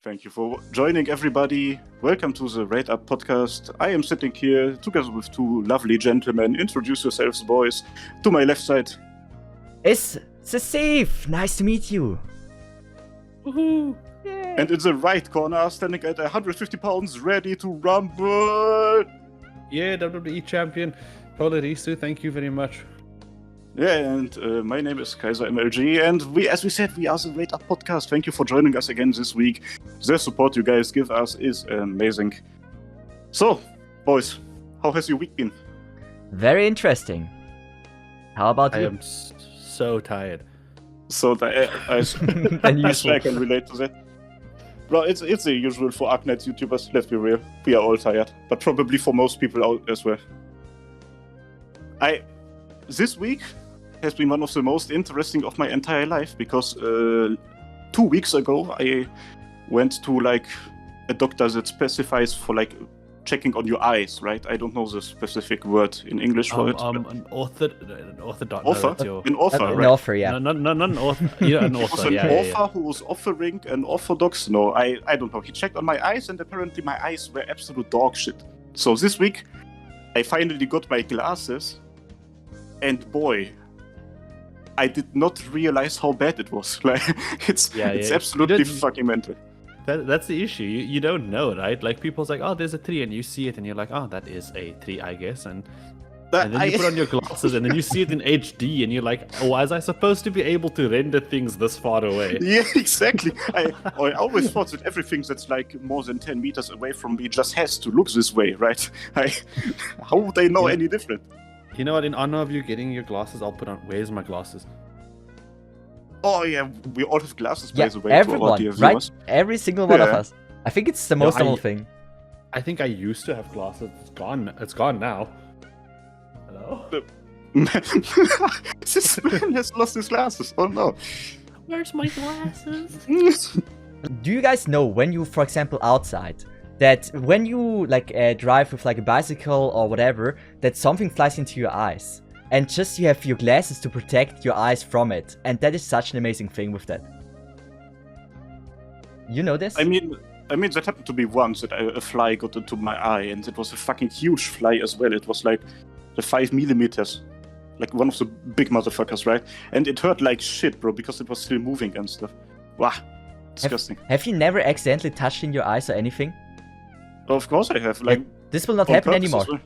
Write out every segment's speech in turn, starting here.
Thank you for joining, everybody. Welcome to the Rate Up podcast. I am sitting here together with two lovely gentlemen. Introduce yourselves, boys. To my left side. It's Safe. Nice to meet you. Woohoo! And in the right corner, standing at 150 pounds, ready to rumble. Yeah, WWE champion. Paula Risu, thank you very much. Yeah, and my name is Kaiser MLG, and as we said, we are the Rate Up podcast. Thank you for joining us again this week. The support you guys give us is amazing. So, boys, how has your week been? Very interesting. How about I you? am so tired. So I Unusual. I can relate to that. Bro, it's the usual for Arknights YouTubers, let's be real. We are all tired, but probably for most people out as well. This week has been one of the most interesting of my entire life because 2 weeks ago I went to a doctor that specifies for checking on your eyes, right? I don't know the specific word in English for it. An author. Author? An author, An right? offer, yeah. No, not an author. Yeah, an Was author. an Yeah, author who was offering an orthodox. No, I don't know. He checked on my eyes, and apparently my eyes were absolute dog shit. So this week, I finally got my glasses, and boy, I did not realize how bad it was. It's absolutely fucking mental. That's the issue. You don't know, right? Like people's like, oh, there's a tree, and you see it, and you're like, oh, that is a tree, I guess, and then you put on your glasses, and then you see it in HD, and you're like, oh, was I supposed to be able to render things this far away? Yeah, exactly. I always thought that everything that's more than 10 meters away from me just has to look this way, right? How would they know any different? You know what? In honor of you getting your glasses, I'll put on. Where's my glasses? Oh yeah, we all have glasses, by Yeah, the way. everyone, to our right? viewers. Every single one of Yeah. us. I think it's the most normal thing. I think I used to have glasses. It's gone. It's gone now. Hello? This man has lost his glasses. Oh no. Where's my glasses? Do you guys know when you, for example, outside, that when you drive with a bicycle or whatever, that something flies into your eyes? And just you have your glasses to protect your eyes from it. And that is such an amazing thing with that. You know this? I mean, that happened to me once that a fly got into my eye, and it was a fucking huge fly as well. It was the 5 millimeters, one of the big motherfuckers, right? And it hurt like shit, bro, because it was still moving and stuff. Wow, disgusting. Have you never accidentally touched in your eyes or anything? Of course I have. This will not on happen purpose anymore. as well.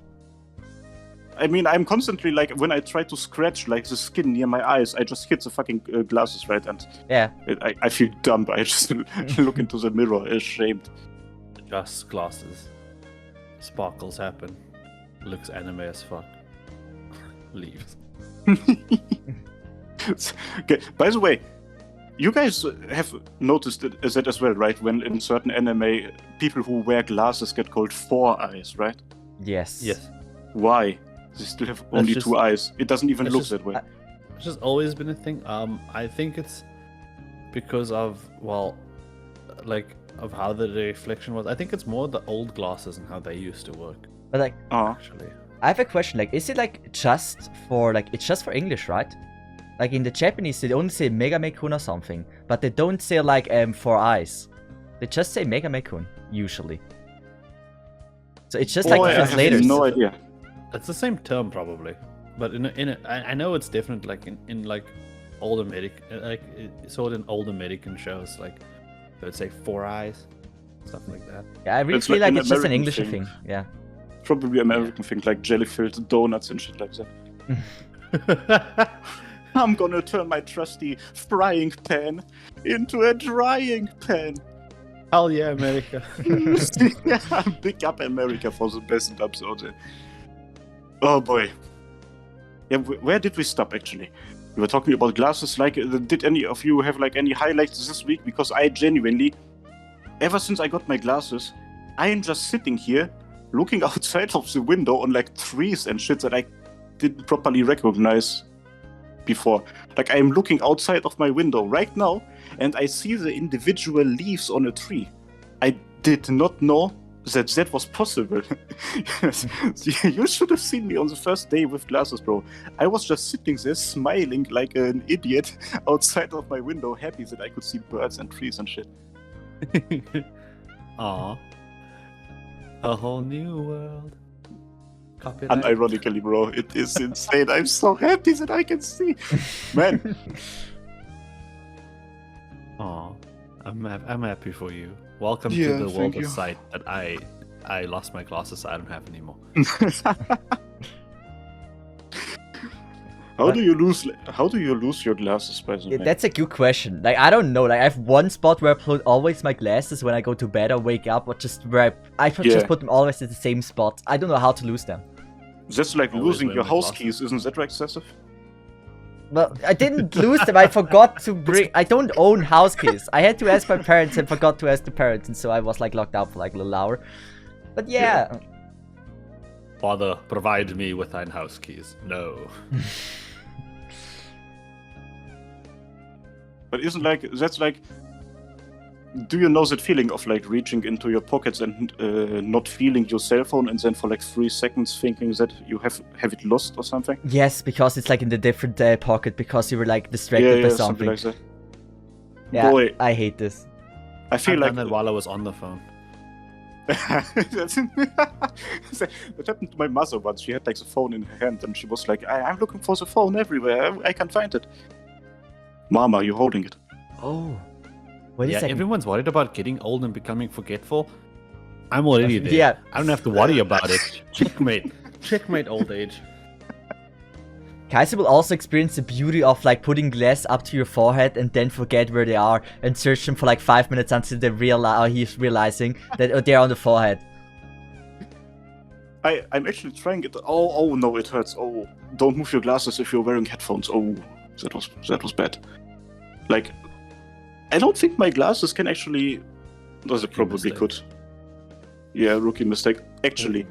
I mean, I'm constantly when I try to scratch the skin near my eyes, I just hit the fucking glasses, right? And Yeah. I feel dumb. I just look into the mirror, ashamed. Just glasses. Sparkles happen. Looks anime as fuck. Leaves. Okay. By the way, you guys have noticed that as well, right? When in certain anime, people who wear glasses get called four eyes, right? Yes. Yes. Why? They still have only just- two eyes. It doesn't even it's look just- that way. It's just always been a thing. I think it's because of of how the reflection was. I think it's more the old glasses and how they used to work. But Actually. I have a question. Is it just for it's just for English, right? In the Japanese, they only say Megamekun or something, but they don't say four eyes. They just say Megamekun usually. So it's just I have translators. no idea. It's the same term probably, but I know it's different. In old American, saw it in old American shows. They would say four eyes, stuff like that. Yeah, I really It's feel like an it's just an American English thing. thing. Yeah. Probably American thing, like jelly-filled donuts and shit like that. I'm gonna turn my trusty frying pan into a drying pan. Hell yeah, America. Big up America for the best dubs out there. Oh boy. Yeah, where did we stop actually? We were talking about glasses. Did any of you have any highlights this week? Because I genuinely, ever since I got my glasses, I am just sitting here looking outside of the window on trees and shit that I didn't properly recognize before. I am looking outside of my window right now and I see the individual leaves on a tree. I did not know that was possible. You should have seen me on the first day with glasses, bro. I was just sitting there smiling like an idiot outside of my window, happy that I could see birds and trees and shit. Aw. A whole new world. Copyright. Unironically, bro, it is insane. I'm so happy that I can see. Man. Aw. I'm happy for you. Welcome Yeah, to the world thank of you. sight that I lost my glasses, so I don't have anymore. How do you lose your glasses, by the way? That's a good question. Like, I don't know. Like, I have one spot where I put always my glasses when I go to bed or wake up, or just where I just put them always at the same spot. I don't know how to lose them. That's like Always losing wear your my house glasses. keys, isn't that excessive? Well, I didn't lose them. I forgot to bring. I don't own house keys. I had to ask my parents and forgot to ask the parents, and so I was like locked out for like a little hour. But yeah. Father, provide me with thine house keys. No. But isn't that's like, do you know that feeling of like reaching into your pockets and not feeling your cell phone, and then for like 3 seconds thinking that you have it lost or something? Yes, because it's like in the different pocket because you were like distracted by something. like that. Yeah, Boy, I hate this. I feel I've like done that while I was on the phone. that happened to my mother once. She had like the phone in her hand and she was like, I'm looking for the phone everywhere. I can't find it. Mama, you're holding it. Oh. Wait a Yeah, second. everyone's worried about getting old and becoming forgetful. I'm already there. Yeah. I don't have to worry about it. Checkmate. Checkmate, old age. Kaiser will also experience the beauty of like putting glass up to your forehead and then forget where they are and search them for like 5 minutes until he's realizing that they're on the forehead. I'm actually trying it. Oh no, it hurts. Oh, don't move your glasses if you're wearing headphones. Oh, that was bad. Like, I don't think my glasses can actually. Does it probably mistake. could. Yeah, rookie mistake. Actually,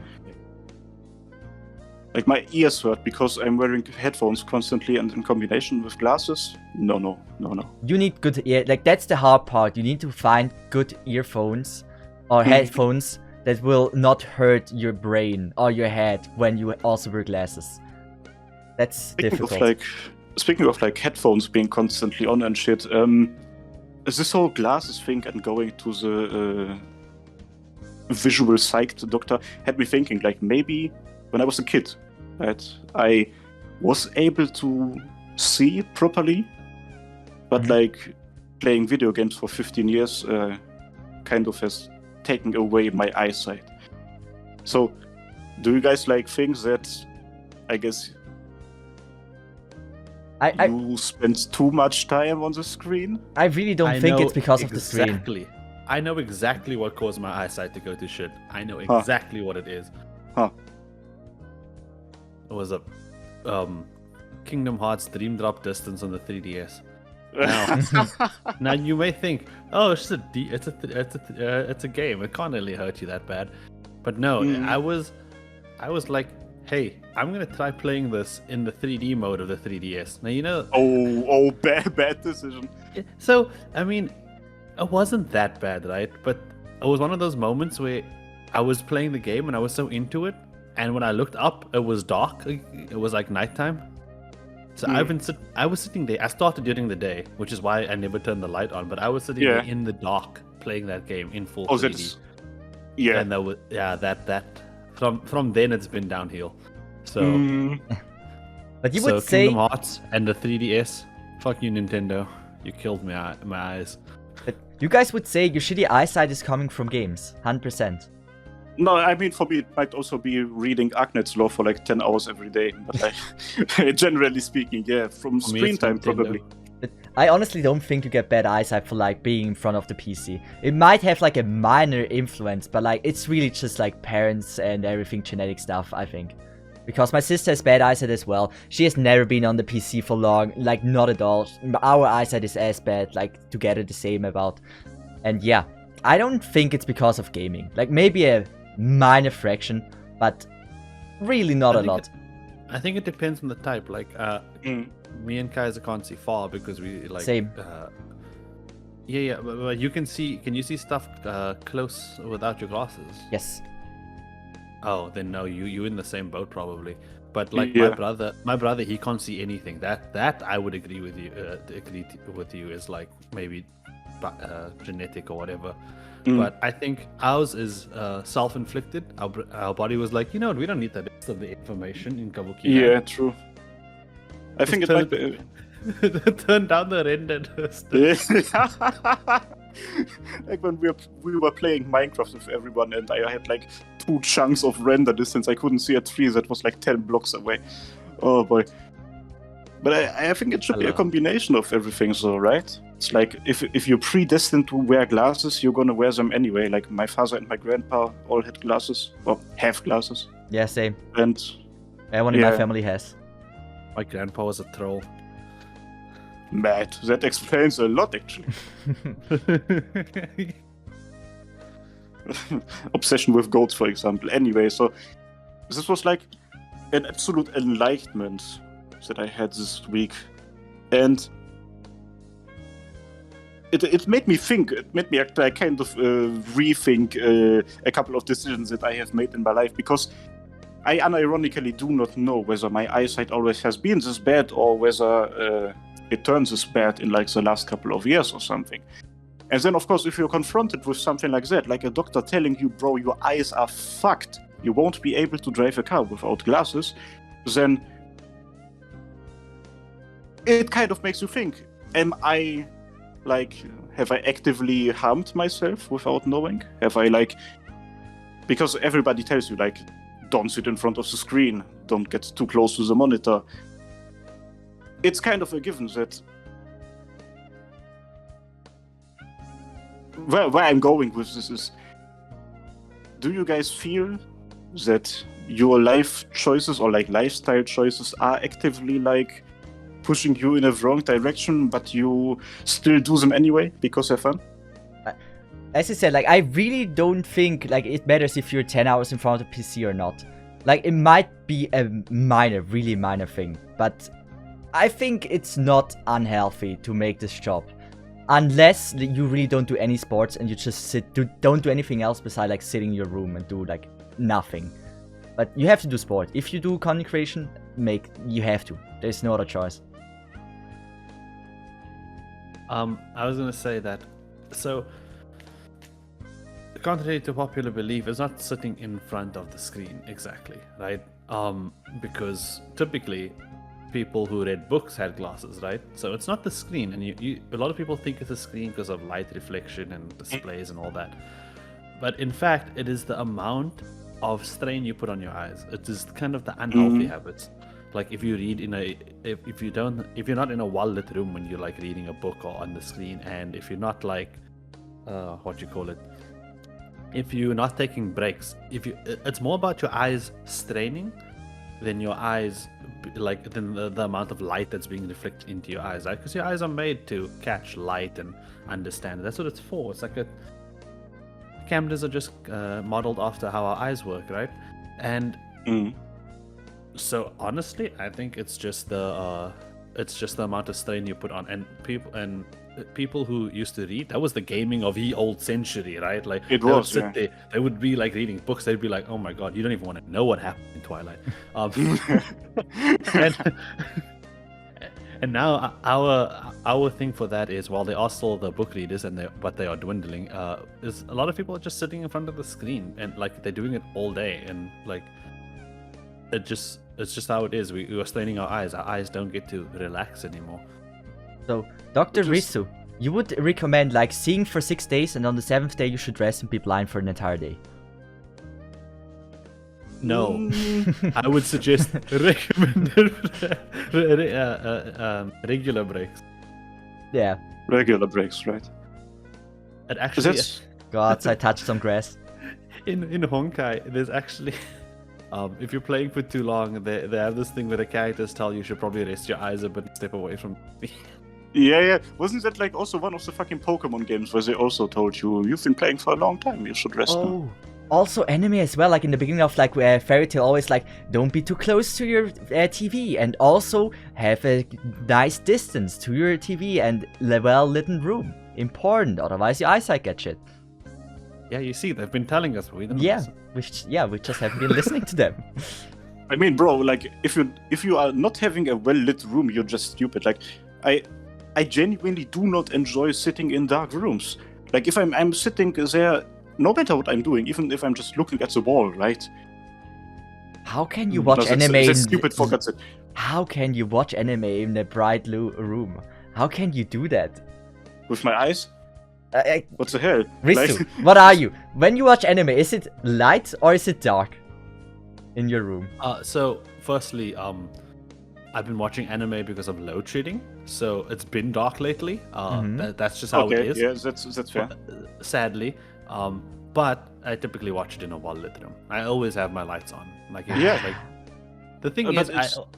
like my ears hurt because I'm wearing headphones constantly and in combination with glasses. No. You need good ear. Like, that's the hard part. You need to find good earphones or headphones that will not hurt your brain or your head when you also wear glasses. That's difficult. Speaking of like headphones being constantly on and shit, this whole glasses thing and going to the visual psych doctor had me thinking, like, maybe when I was a kid, right, I was able to see properly, but like playing video games for 15 years kind of has taken away my eyesight. So, do you guys like think that, I guess, you spend too much time on the screen? I really don't think it's because of the screen. Exactly. I know exactly what caused my eyesight to go to shit. I know exactly what it is. Huh. It was a Kingdom Hearts Dream Drop Distance on the 3DS. Now you may think, oh, it's it's a game. It can't really hurt you that bad. But no, I was like, hey, I'm gonna try playing this in the 3D mode of the 3DS. Now you know. Oh, bad decision. So I mean, it wasn't that bad, right? But it was one of those moments where I was playing the game and I was so into it, and when I looked up, it was dark. It was like nighttime. So I was sitting there. I started during the day, which is why I never turned the light on. But I was sitting there in the dark playing that game in full 3D. And that was that from then it's been downhill. So, but you would say Kingdom Hearts and the 3DS. Fuck you, Nintendo. You killed my eyes. But you guys would say your shitty eyesight is coming from games, 100%. No, I mean, for me, it might also be reading Agnet's Law for like 10 hours every day. But like, generally speaking, yeah, from screen time, probably. But I honestly don't think you get bad eyesight for like being in front of the PC. It might have like a minor influence, but like it's really just like parents and everything genetic stuff, I think. Because my sister has bad eyesight as well. She has never been on the PC for long, like not at all. Our eyesight is as bad, like together the same about. And yeah, I don't think it's because of gaming. Like maybe a minor fraction, but really not a lot. I think it depends on the type. Like me and Kaiser can't see far because we like same. But you can see. Can you see stuff close without your glasses? Yes. Oh, then no, you're in the same boat probably. But like my brother, he can't see anything. That I would agree with you. Agree with you is like maybe genetic or whatever. Mm. But I think ours is self-inflicted. Our body was like, you know what, we don't need the rest of the information in Kabuki. Yeah, true. I think it might be. Turn down the render. Like when we were playing Minecraft with everyone, and I had like 2 chunks of render distance. I couldn't see a tree that was like 10 blocks away. Oh boy. But I think it should be a combination of everything, so right? It's like if you're predestined to wear glasses, you're gonna wear them anyway. Like my father and my grandpa all had glasses, or have glasses. Yeah, same. And everyone in my family has. My grandpa was a troll. Mad. That explains a lot, actually. Obsession with goats, for example. Anyway, so this was like an absolute enlightenment that I had this week, and it made me think. It made me actually kind of rethink a couple of decisions that I have made in my life, because I unironically do not know whether my eyesight always has been this bad or whether it turns this bad in like the last couple of years or something. And then, of course, if you're confronted with something like that, like a doctor telling you, bro, your eyes are fucked, you won't be able to drive a car without glasses, then it kind of makes you think, have I actively harmed myself without knowing? Have I because everybody tells you, like, don't sit in front of the screen, don't get too close to the monitor. It's kind of a given that where I'm going with this is, do you guys feel that your life choices or like lifestyle choices are actively like pushing you in a wrong direction, but you still do them anyway because they're fun? As I said, like, I really don't think like it matters if you're 10 hours in front of a PC or not. Like, it might be a really minor thing, but I think it's not unhealthy to make this job. Unless you really don't do any sports and you just don't do anything else besides like sitting in your room and do like nothing. But you have to do sport. If you do content creation, you have to. There's no other choice. I was gonna say that, so contrary to popular belief, is not sitting in front of the screen exactly, right? Because typically people who read books had glasses, right? So it's not the screen, and a lot of people think it's a screen because of light reflection and displays and all that. But in fact, it is the amount of strain you put on your eyes. It is kind of the unhealthy habits. Like if you read if you're not in a well-lit room when you're like reading a book or on the screen, and if you're not like if you're not taking breaks, it's more about your eyes straining than your eyes, like than the amount of light that's being reflected into your eyes, right? Because your eyes are made to catch light and understand. That's what it's for. It's like cameras are just modeled after how our eyes work, right? And so honestly, I think it's just the amount of strain you put on, and people who used to read, that was the gaming of the old century, right? Like it was, they would be like reading books. They'd be like, oh my god, you don't even want to know what happened in Twilight. And now our thing for that is, while they are still the book readers but they are dwindling, is a lot of people are just sitting in front of the screen and like they're doing it all day, and like it's just how it is. We are straining our eyes. Our eyes don't get to relax anymore. So, Dr. Risu, you would recommend like seeing for 6 days, and on the 7th day you should rest and be blind for an entire day? No, I would suggest regular breaks. Yeah, regular breaks, right? It actually, gods, I touched some grass. In Honkai, there's actually, if you're playing for too long, they have this thing where the characters tell you should probably rest your eyes a bit and step away from me. Yeah. Wasn't that like also one of the fucking Pokemon games where they also told you, you've been playing for a long time, you should rest now? Also anime as well, like in the beginning of like Fairy Tail, always like, don't be too close to your TV, and also have a nice distance to your TV and a well-lit room. Important, otherwise your eyesight gets shit. Yeah, you see, they've been telling us. We we just haven't been listening to them. I mean, bro, like if you are not having a well-lit room, you're just stupid. Like I genuinely do not enjoy sitting in dark rooms. Like if I'm sitting there, no matter what I'm doing, even if I'm just looking at the wall, right? How can you watch No, anime that's in... stupid, forgot it. How can you watch anime in a bright room? How can you do that? With my eyes? What the hell? Risu, what are you? When you watch anime, is it light or is it dark in your room? So firstly, I've been watching anime because of load shedding, so it's been dark lately. That's just how it is. Yeah, that's fair. Sadly, but I typically watch it in a well-lit room. I always have my lights on. Like the thing is,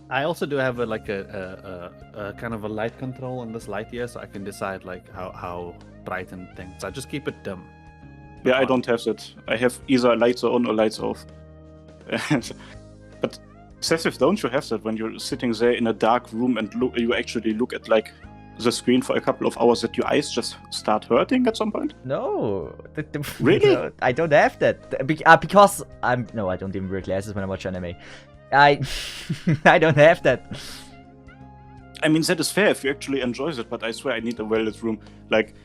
I also do have a kind of a light control on this light here, so I can decide like how bright and things. I just keep it dim. Yeah, I don't have that. I have either lights on or lights off. But Excessive, don't you have that when you're sitting there in a dark room and you actually look at like the screen for a couple of hours that your eyes just start hurting at some point? No. Really? No, I don't have that. Because I don't even wear glasses when I watch anime. I don't have that. I mean, that is fair if you actually enjoy it, but I swear I need a well-lit room. Like,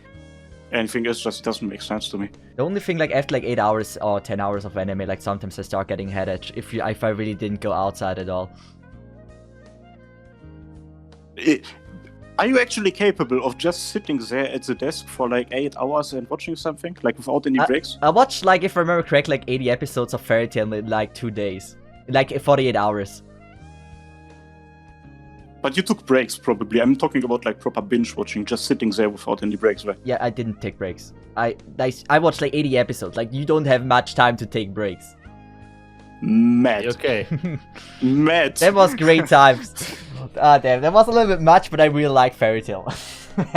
anything else just doesn't make sense to me. The only thing, like, after like 8 hours or 10 hours of anime, like, sometimes I start getting headache if I really didn't go outside at all. Are you actually capable of just sitting there at the desk for like 8 hours and watching something, like without any breaks? I watched, like, if I remember correct, like 80 episodes of Fairy Tail in like 2 days. Like 48 hours. But you took breaks, probably. I'm talking about like proper binge watching, just sitting there without any breaks, right? Yeah, I didn't take breaks. I watched like 80 episodes. Like, you don't have much time to take breaks. Mad. Okay. Mad. That was great times. Ah, damn. That was a little bit much, but I really like Fairy Tail.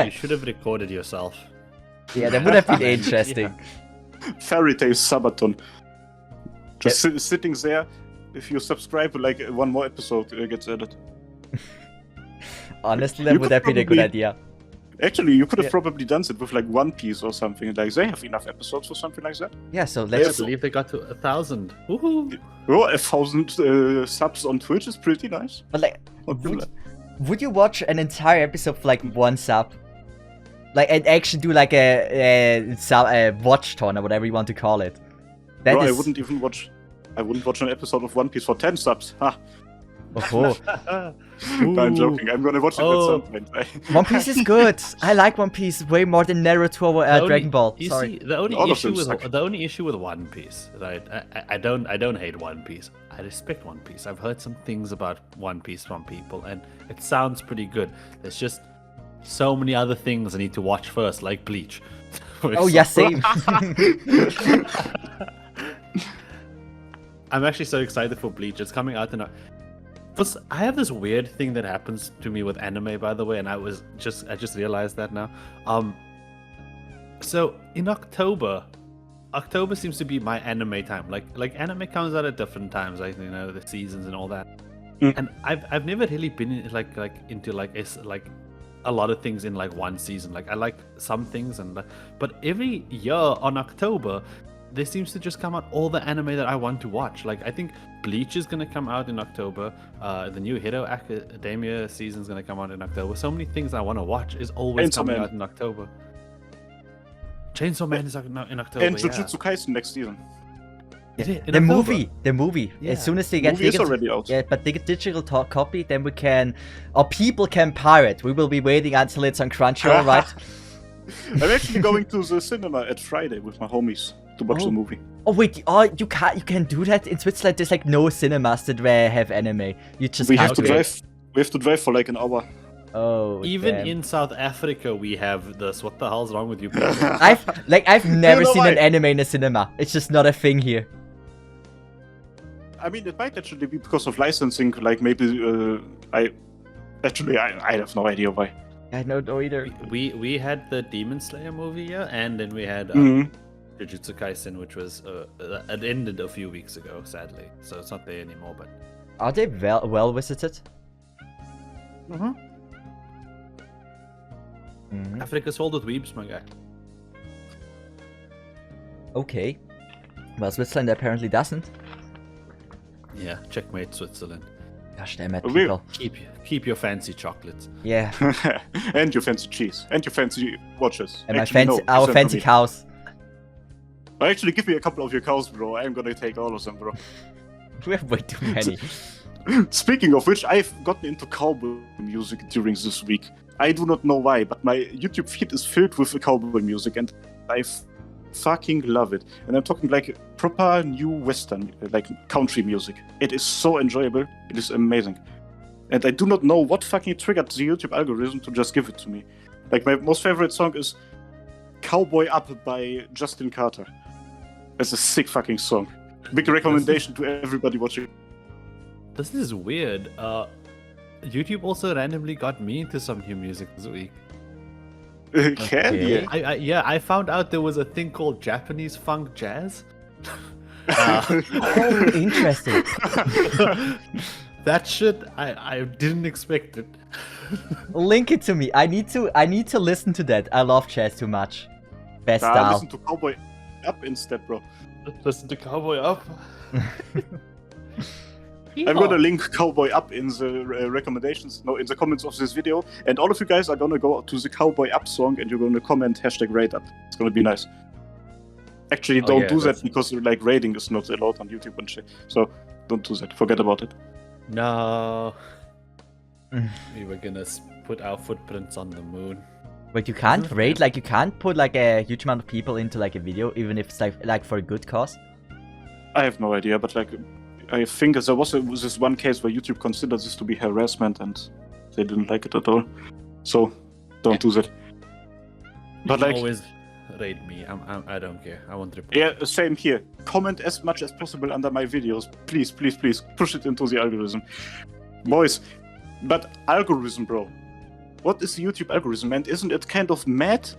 You should have recorded yourself. Yeah, that would have been interesting. Fairy Tail Sabaton. Just sitting there. If you subscribe, like one more episode gets added. Honestly, that would have been a good idea. Actually, you could have probably done it with like One Piece or something. Like, they have enough episodes for something like that. Yeah, so I let's... believe they got to 1,000. Woohoo! Oh, 1,000 subs on Twitch is pretty nice. But like, would you watch an entire episode for like 1 sub? Like, and actually do like a watch-ton or whatever you want to call it. That no, is... I wouldn't watch an episode of One Piece for 10 subs. Ha! Oh. No, I'm joking. I'm gonna watch it at some point. One Piece is good. I like One Piece way more than Naruto or Dragon Ball. Sorry. See, the only issue with One Piece, right? I don't hate One Piece. I respect One Piece. I've heard some things about One Piece from people, and it sounds pretty good. There's just so many other things I need to watch first, like Bleach. Oh yeah, same. I'm actually so excited for Bleach. It's coming out in I have this weird thing that happens to me with anime, by the way, and I just realized that now. So in October seems to be my anime time. Like anime comes out at different times, like, you know, the seasons and all that. And I've never really been into a lot of things in like one season. Like, I like some things, but every year on October, there seems to just come out all the anime that I want to watch. Like, I think Bleach is gonna come out in October. The new Hero Academia season is gonna come out in October. So many things I want to watch is always coming out in October. Chainsaw Man is in October. And Jujutsu Kaisen next season. The movie. Yeah. As soon as they get movie is already out. Yeah, but they get digital copy, then we can, or people can pirate. We will be waiting until it's on Crunchyroll, right? I'm actually going to the cinema at Friday with my homies to watch the movie. Oh wait, you can do that in Switzerland. There's like no cinemas that have anime. You just we have to drive for like an hour. Oh, even damn. in South Africa we have this. What the hell's wrong with you people? I've never seen an anime in a cinema. It's just not a thing here. I mean, it might actually be because of licensing. Like, maybe I have no idea why. I don't know either. We had the Demon Slayer movie, yeah, and then we had Jujutsu Kaisen, which was it ended a few weeks ago, sadly, so it's not there anymore. But are they well visited? Africa's filled with weebs, my guy. Okay, well, Switzerland apparently doesn't. Yeah, checkmate Switzerland. Gosh damn it, people. Keep your fancy chocolates. Yeah. And your fancy cheese. And your fancy watches. And Actually, no, our send fancy to me. cows. Actually, give me a couple of your cows, bro. I'm gonna take all of them, bro. We have way too many. Speaking of which, I've gotten into cowboy music during this week. I do not know why, but my YouTube feed is filled with cowboy music, and I fucking love it. And I'm talking like proper new western, like country music. It is so enjoyable. It is amazing. And I do not know what fucking triggered the YouTube algorithm to just give it to me. Like, my most favorite song is Cowboy Up by Justin Carter. It's a sick fucking song. Big recommendation to everybody watching. This is weird. YouTube also randomly got me into some new music this week. Candy. I found out there was a thing called Japanese funk jazz. Oh, interesting. That shit, I didn't expect it. Link it to me. I need to listen to that. I love jazz too much. Best style. Listen to Cowboy Up instead, bro. Listen to Cowboy Up. I'm gonna link Cowboy Up in the recommendations, in the comments of this video, and all of you guys are gonna go to the Cowboy Up song and you're gonna comment #RateUp. It's gonna be nice. Actually, don't do that because like rating is not allowed on YouTube and shit. So don't do that. Forget about it. No. We were gonna put our footprints on the moon. Wait, you can't rate, like you can't put like a huge amount of people into like a video, even if it's like for a good cause? I have no idea, but like I think there was this one case where YouTube considered this to be harassment and they didn't like it at all. So don't do that. But like always rate me. I don't care. I won't report. Yeah, same here. Comment as much as possible under my videos. Please, please, please push it into the algorithm. Boys, but algorithm, bro. What is the YouTube algorithm, and isn't it kind of mad?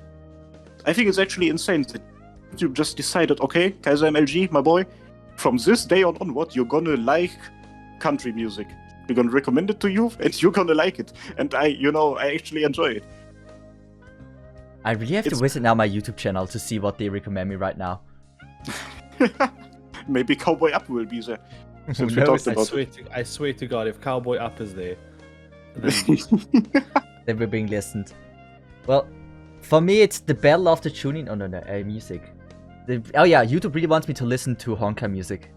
I think it's actually insane that YouTube just decided, okay, Kaiser MLG, my boy, from this day onward, you're gonna like country music. We're gonna recommend it to you, and you're gonna like it. And I actually enjoy it. I really have to visit now my YouTube channel to see what they recommend me right now. Maybe Cowboy Up will be there. Since we knows? talked about I swear to God, if Cowboy Up is there, then They were being listened. Well, for me, it's the battle of the tuning. Oh no, music. Oh yeah, YouTube really wants me to listen to Honkai music.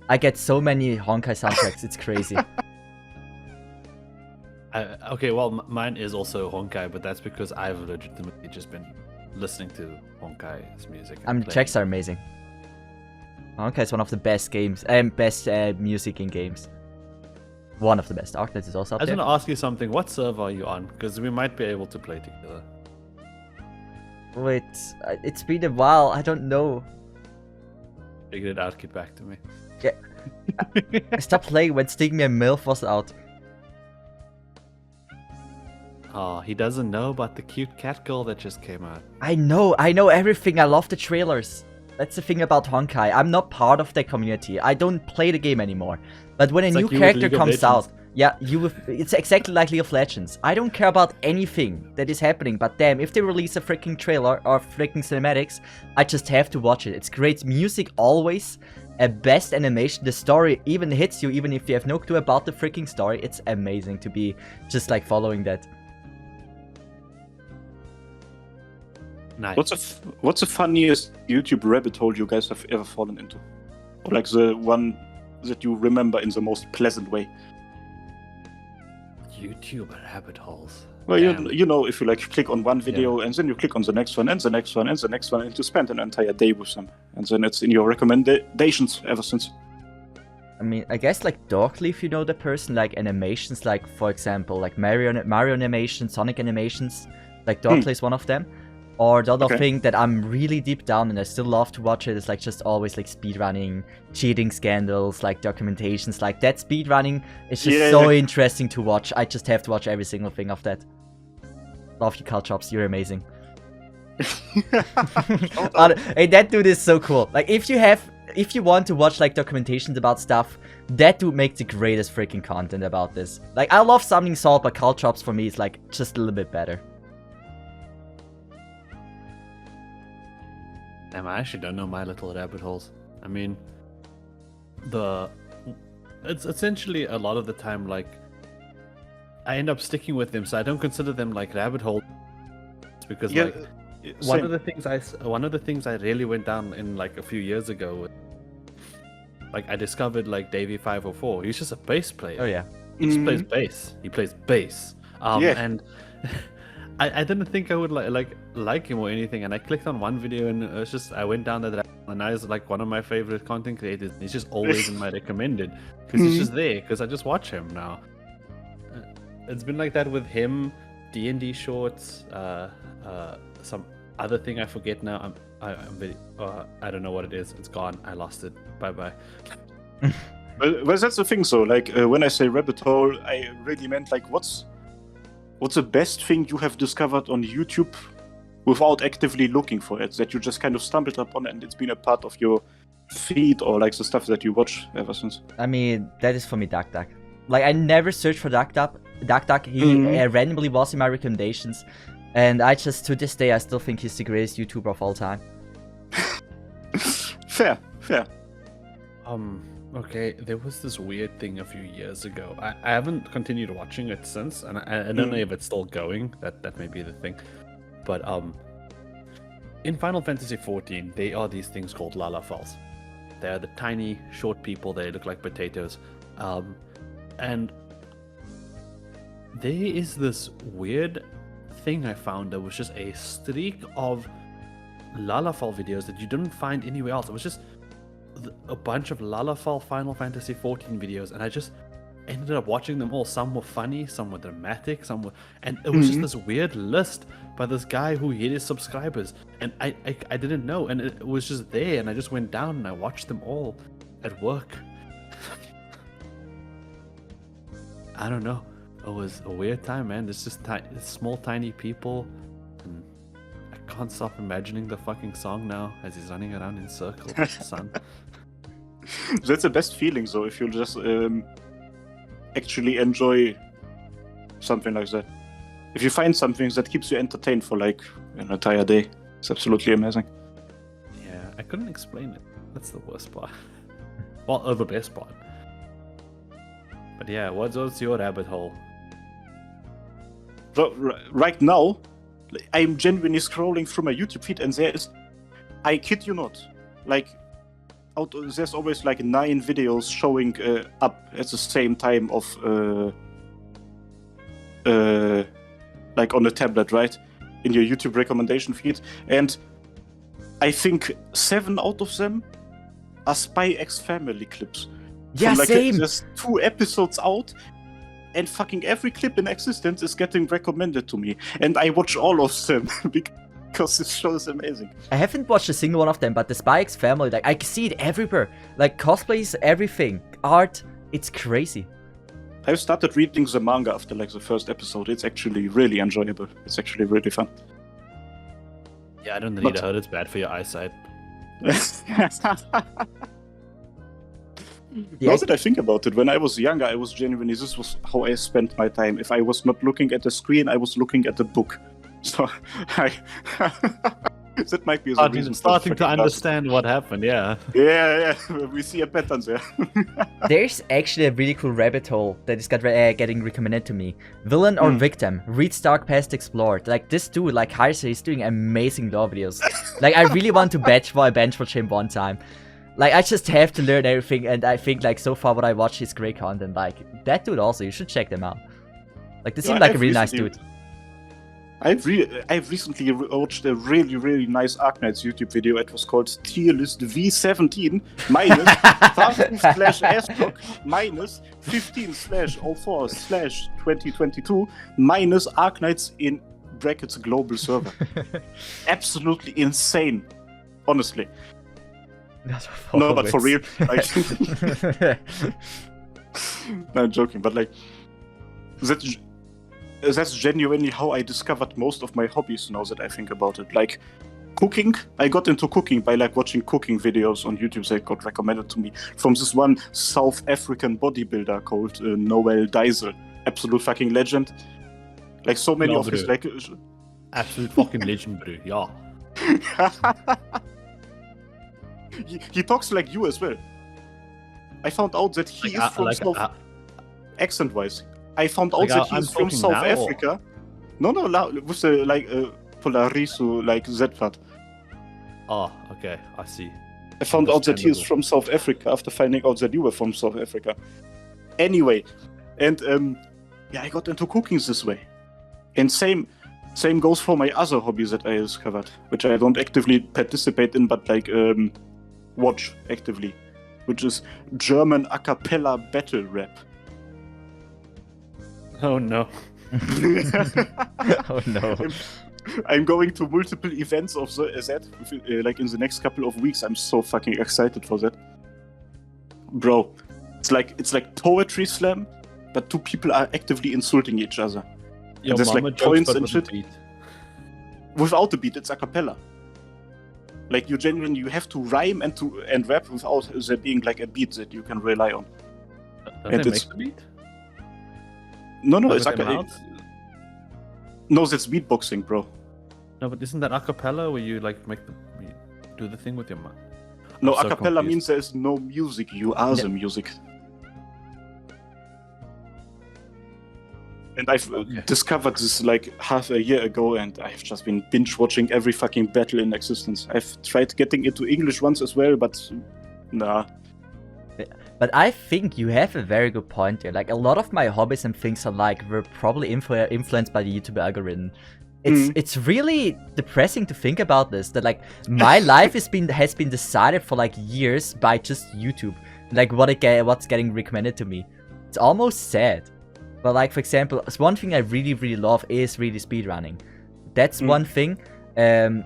I get so many Honkai soundtracks, it's crazy. okay, well, mine is also Honkai, but that's because I've legitimately just been listening to Honkai's music. The tracks are amazing. Honkai is one of the best games, best music in games. One of the best. Darknet is also up I was there. going to ask you something. What server are you on? Because we might be able to play together. Wait, it's been a while. I don't know. Figure it out. Get back to me. Yeah. I stopped playing when Sting Me and MILF was out. Oh, he doesn't know about the cute cat girl that just came out. I know everything. I love the trailers. That's the thing about Honkai. I'm not part of the community. I don't play the game anymore. But when a new character comes out, yeah, it's exactly like League of Legends. I don't care about anything that is happening, but damn, if they release a freaking trailer or freaking cinematics, I just have to watch it. It's great music always, a best animation. The story even hits you, even if you have no clue about the freaking story. It's amazing to be just like following that. Nice. What's the funniest YouTube rabbit hole you guys have ever fallen into? Or like the one that you remember in the most pleasant way? YouTube rabbit holes. Well, you know, if you like click on one video and then you click on the next one and the next one and the next one, and you spend an entire day with them, and then it's in your recommendations ever since. I mean, I guess like Dorkly, if you know the person, like animations, like for example, like Mario animation, Sonic animations, like Dorkly is one of them. Or the other thing that I'm really deep down and I still love to watch it is like just always like speedrunning, cheating scandals, like documentations, like that speedrunning is just so interesting to watch. I just have to watch every single thing of that. Love you, Caltrops, you're amazing. Hey, that dude is so cool. Like if you want to watch like documentations about stuff, that dude makes the greatest freaking content about this. Like I love Summoning Salt, but Caltrops for me is like just a little bit better. Damn, I actually don't know my little rabbit holes. I mean, it's essentially a lot of the time like I end up sticking with them, so I don't consider them like rabbit holes because like one of the things I really went down in like a few years ago. Like I discovered like Davey 504. He's just a bass player. Oh yeah. He just plays bass. He plays bass. And I didn't think I would like him or anything. And I clicked on one video and it was just I went down that and now he's like one of my favorite content creators. He's just always in my recommended because he's just there because I just watch him now. It's been like that with him, D&D shorts, some other thing I forget now. I'm very, I don't know what it is. It's gone. I lost it. Bye. Well, that's the thing. So, like, when I say rabbit hole, I really meant like, what's the best thing you have discovered on YouTube without actively looking for it? That you just kind of stumbled upon and it's been a part of your feed or like the stuff that you watch ever since. I mean, that is for me, Duck. Like, I never searched for Duck. He randomly was in my recommendations, and I just to this day I still think he's the greatest YouTuber of all time. Fair. Okay, there was this weird thing a few years ago. I haven't continued watching it since, and I don't know if it's still going. That may be the thing. But in Final Fantasy XIV, there are these things called lalafals. They are the tiny, short people. They look like potatoes. And there is this weird thing I found that was just a streak of lalafal videos that you didn't find anywhere else. It was just a bunch of lalafal Final Fantasy XIV videos, and I just ended up watching them all. Some were funny, some were dramatic, and it was just this weird list by this guy who hit his subscribers, and I didn't know, and it was just there, and I just went down and I watched them all at work. I don't know. It was a weird time, man. It's just small, tiny people, and I can't stop imagining the fucking song now as he's running around in circles with the sun. That's the best feeling, though, if you just actually enjoy something like that. If you find something that keeps you entertained for like an entire day, it's absolutely amazing. Yeah, I couldn't explain it. That's the worst part. Well, the best part. But yeah, what's your rabbit hole? So, right now, I'm genuinely scrolling through my YouTube feed, and there is, I kid you not, like, there's always like 9 videos showing up at the same time of, like on a tablet, right? In your YouTube recommendation feed. And I think 7 out of them are Spy X Family clips. Yeah, like same! There's 2 episodes out, and fucking every clip in existence is getting recommended to me. And I watch all of them because this show is amazing. I haven't watched a single one of them, but the Spy X Family, like, I see it everywhere. Like, cosplays, everything. Art, it's crazy. I've started reading the manga after like the first episode. It's actually really enjoyable. It's actually really fun. Yeah, I don't read. I heard it's bad for your eyesight. Now that I think about it, when I was younger, I was genuinely, this was how I spent my time. If I was not looking at the screen, I was looking at the book. So that might be the reason. Starting to understand what happened, yeah. Yeah, we see a pattern there. There's actually a really cool rabbit hole that is getting recommended to me. Villain or Victim, reads Dark Past Explored. Like, this dude, like Heise, he's doing amazing lore videos. Like, I really want to bench watch him one time. Like, I just have to learn everything, and I think, like, so far what I watch is great content. Like, that dude also, you should check them out. Like, they seem like a really nice dude. I've recently watched a really, really nice Arknights YouTube video. It was called Tier List V17 minus /astrock minus 15/04/2022 minus Arknights in brackets global server. Absolutely insane, honestly. No, but for real. Like, no, I'm joking, but like that's genuinely how I discovered most of my hobbies now that I think about it. Like cooking, I got into cooking by like watching cooking videos on YouTube that got recommended to me from this one South African bodybuilder called Noel Diesel. Absolute fucking legend. Like so many of his like absolute fucking legend, bro. Yeah. He talks like you as well. I found out that he is from accent-wise. I found out Like, that I'm he's from talking South now, or- Africa. No, with the Polarisu Z part. Oh, okay, I see. I found out that he is Understandable. from South Africa after finding out that you were from South Africa. Anyway, and I got into cooking this way. And same goes for my other hobby that I discovered, which I don't actively participate in, but like watch actively, which is German a cappella battle rap. Oh no. Oh no. I'm going to multiple events of that, like in the next couple of weeks. I'm so fucking excited for that, bro. It's like poetry slam, but two people are actively insulting each other. Your there's, mama like, jokes, points but and with a shit. beat. Without the beat, it's a cappella. Like you have to rhyme and rap without there being like a beat that you can rely on. Don't And they it's- make the beat? No, Like it's with their mouths? No, that's beatboxing, bro. No, but isn't that a cappella where you like you do the thing with your mouth? No, I'm a so cappella confused. means there's no music. You are the music. And I've discovered this like half a year ago, and I've just been binge watching every fucking battle in existence. I've tried getting into English once as well, but nah. But I think you have a very good point there. Like a lot of my hobbies and things were probably influenced by the YouTube algorithm. It's really depressing to think about this. That like my life has been decided for like years by just YouTube. Like what's getting recommended to me. It's almost sad. But like for example, one thing I really love is really speedrunning. That's one thing.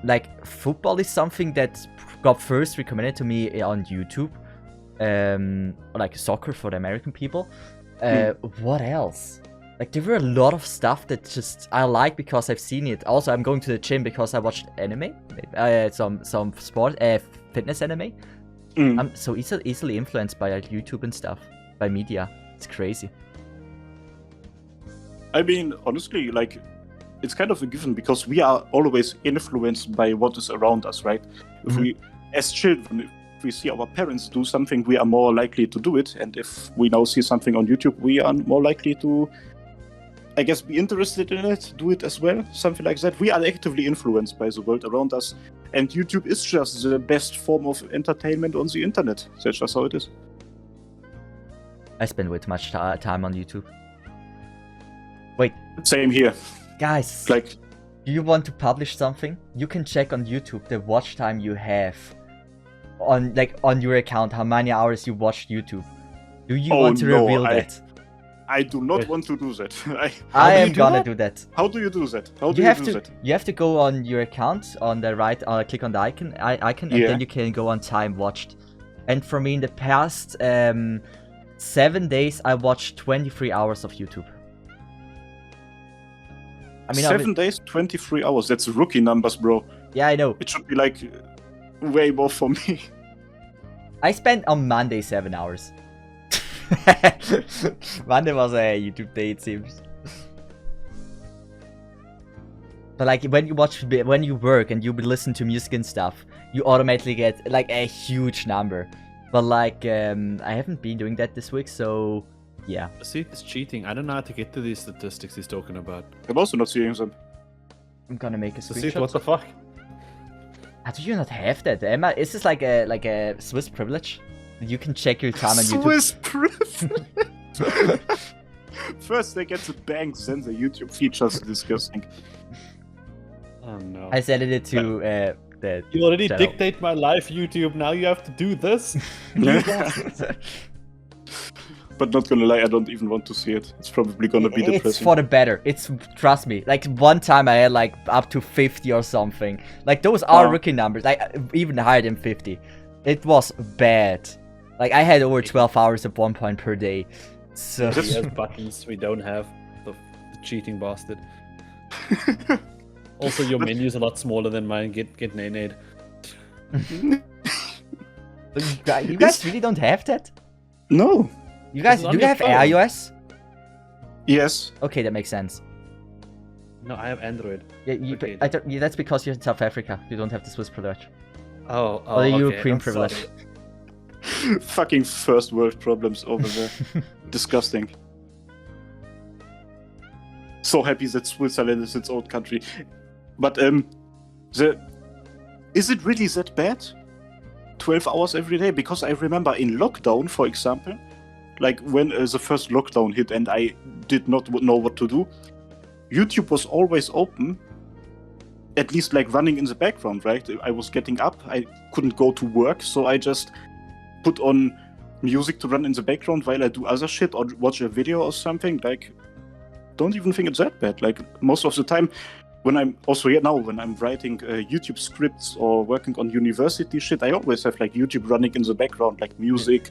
Like football is something that got first recommended to me on YouTube. Like soccer for the American people. What else? Like there were a lot of stuff that just I like because I've seen it. Also, I'm going to the gym because I watched anime, some sport, fitness anime. I'm so easily influenced by like YouTube and stuff, by media. It's crazy. I mean, honestly, like it's kind of a given because we are always influenced by what is around us, right? If we, as children, if we see our parents do something, we are more likely to do it. And if we now see something on YouTube, we are more likely to, I guess, be interested in it, do it as well, something like that. We are actively influenced by the world around us. And YouTube is just the best form of entertainment on the internet. That's just how it is. I spend way too much time on YouTube. Wait, Same here. guys, Like, do you want to publish something? You can check on YouTube the watch time you have on your account, how many hours you watched YouTube. Do you want to reveal that? I do not want to do that. I am gonna do that. How do you do that? How do You you have do to that? you have to go on your account on the right, click on the icon, and Yeah. then you can go on time watched. And for me, in the past 7 days, I watched 23 hours of YouTube. I mean, 7 days, 23 hours. That's rookie numbers, bro. yeah, I know. It should be like way more for me. I spent on Monday 7 hours. Monday was a YouTube day, it seems. But like when you work and you listen to music and stuff, you automatically get like a huge number. But like I haven't been doing that this week, so yeah. See, it's cheating. I don't know how to get to these statistics he's talking about. I'm also not seeing them. I'm gonna make a See, screenshot. what the fuck? How do you not have that, Emma? Is this like a Swiss privilege? You can check your time on YouTube. Swiss privilege. First they get the banks, then the YouTube features. Disgusting. Oh no. I set it to the. You already channel. dictate my life, YouTube. Now you have to do this. But not gonna lie, I don't even want to see it. It's probably gonna be It's depressing. for the better. Trust me. Like one time I had like up to 50 or something. Like those are Oh. rookie numbers. Like even higher than 50. It was bad. Like I had over 12 hours at one point per day. So He has buttons we don't have. The cheating bastard. Also, your menu's a lot smaller than mine. Get nay-nayed. you guys really don't have that? No. You guys It's on do you your have phone. iOS? Yes. Okay, that makes sense. No, I have Android. Yeah, Okay. that's because you're in South Africa. You don't have the Swiss privilege. Oh, Or the okay, European I'm privilege. sorry. Fucking first world problems over there. Disgusting. So happy that Switzerland is its own country. But is it really that bad? 12 hours every day? Because I remember in lockdown, for example, like when the first lockdown hit and I did not know what to do, YouTube was always open, at least like running in the background, right? I was getting up, I couldn't go to work, so I just put on music to run in the background while I do other shit or watch a video or something. Like, don't even think it's that bad. Like, most of the time, when I'm writing YouTube scripts or working on university shit, I always have like YouTube running in the background, like music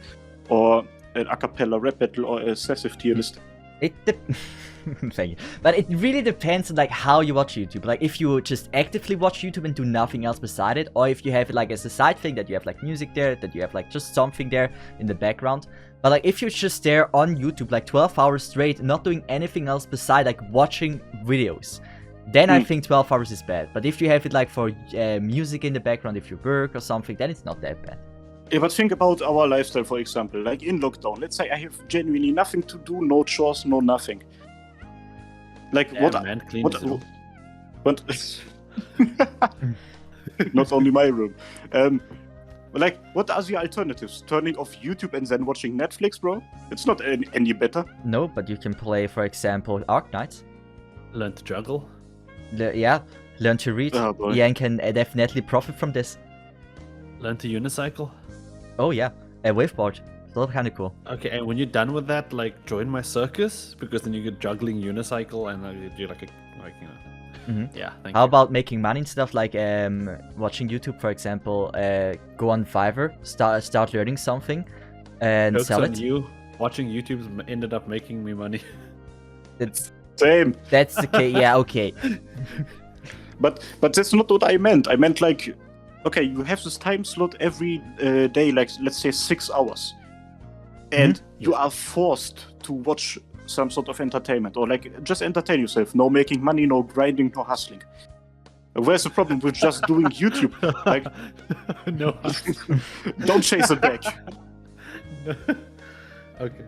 or an a cappella rap battle or a sessive tier list. Thank you. But it really depends on like how you watch YouTube. Like if you just actively watch YouTube and do nothing else beside it, or if you have it like as a side thing that you have like music there, that you have like just something there in the background. But like if you're just there on YouTube like 12 hours straight, not doing anything else beside like watching videos, then I think 12 hours is bad. But if you have it like for music in the background, if you work or something, then it's not that bad. Yeah, but think about our lifestyle, for example. Like in lockdown, let's say I have genuinely nothing to do, no chores, no nothing. Like yeah, man, what not only my room. Like, what are the alternatives? Turning off YouTube and then watching Netflix, bro? It's not any better. No, but you can play, for example, Arknights. Learn to juggle. Learn to read. Oh, boy. Ian can definitely profit from this. Learn to unicycle. Oh yeah, a waveboard. Still kind of cool. Okay, and when you're done with that, like join my circus, because then you get juggling unicycle and do like yeah. Thank How you. about making money and stuff like watching YouTube, for example? Go on Fiverr, start learning something, and Jokes sell on it. you. Watching YouTube ended up making me money. It's Same. that's the case. Yeah, okay. But that's not what I meant. I meant like, okay, you have this time slot every day, like let's say 6 hours, and you are forced to watch some sort of entertainment or like just entertain yourself. No making money, no grinding, no hustling. Where's the problem with just doing YouTube? Like, No. don't chase it back. Okay.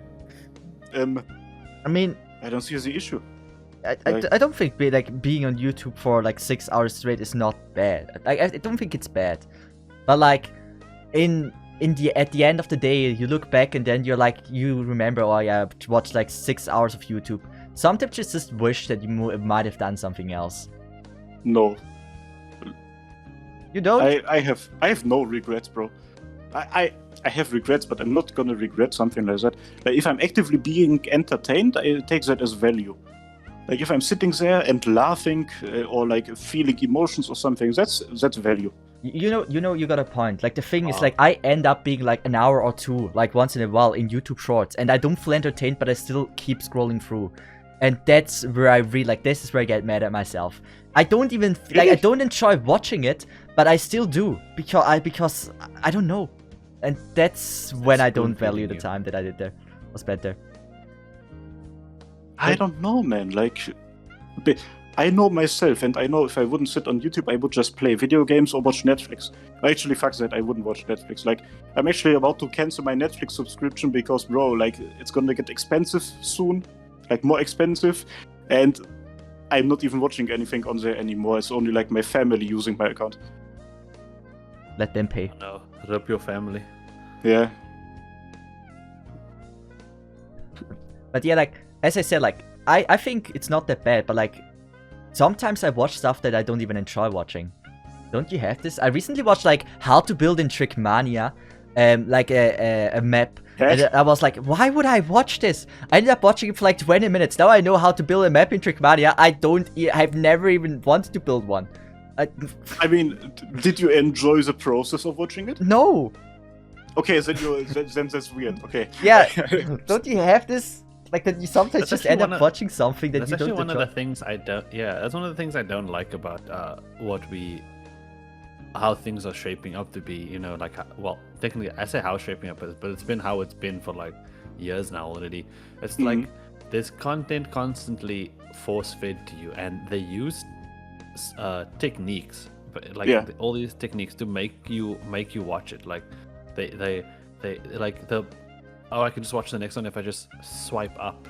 I mean, I don't see the issue. I don't think being on YouTube for like 6 hours straight is not bad. I don't think it's bad, but like at the end of the day, you look back and then you remember, oh yeah, I watched like 6 hours of YouTube. Sometimes you just wish that you might have done something else. No, You don't? I have no regrets, bro. I have regrets, but I'm not gonna regret something like that. Like if I'm actively being entertained, I take that as value. Like if I'm sitting there and laughing or like feeling emotions or something, that's value. You know, you got a point. Like the thing is, like I end up being like an hour or two, like once in a while in YouTube Shorts, and I don't feel entertained, but I still keep scrolling through, and that's where I really like. This is where I get mad at myself. I don't even like. I don't enjoy watching it, but I still do because I don't know, and that's when I don't value the time that I did there or spent there. I don't know, man. Like, I know myself, and I know if I wouldn't sit on YouTube, I would just play video games or watch Netflix. Actually, fuck that, I wouldn't watch Netflix. Like, I'm actually about to cancel my Netflix subscription because, bro, like, it's gonna get expensive soon. Like, more expensive. And I'm not even watching anything on there anymore. It's only, like, my family using my account. Let them pay. No, rip your family. Yeah. But yeah, like, as I said, like, I think it's not that bad, but like, sometimes I watch stuff that I don't even enjoy watching. Don't you have this? I recently watched like how to build in Trickmania, like a map. And I was like, why would I watch this? I ended up watching it for like 20 minutes. Now I know how to build a map in Trickmania. I've never even wanted to build one. I mean, did you enjoy the process of watching it? No. Okay, then that's weird. Okay. Yeah. Don't you have this? Like that you sometimes That's just actually end up watching something that That's you actually don't one enjoy. of the things I don't. Yeah, that's one of the things I don't like about how things are shaping up to be. You know, like well, technically I say how it's shaping up, but it's been how it's been for like years now already. It's like there's content constantly force fed to you, and they use techniques, but like all these techniques to make you watch it. Like they they like the I can just watch the next one if I just swipe up,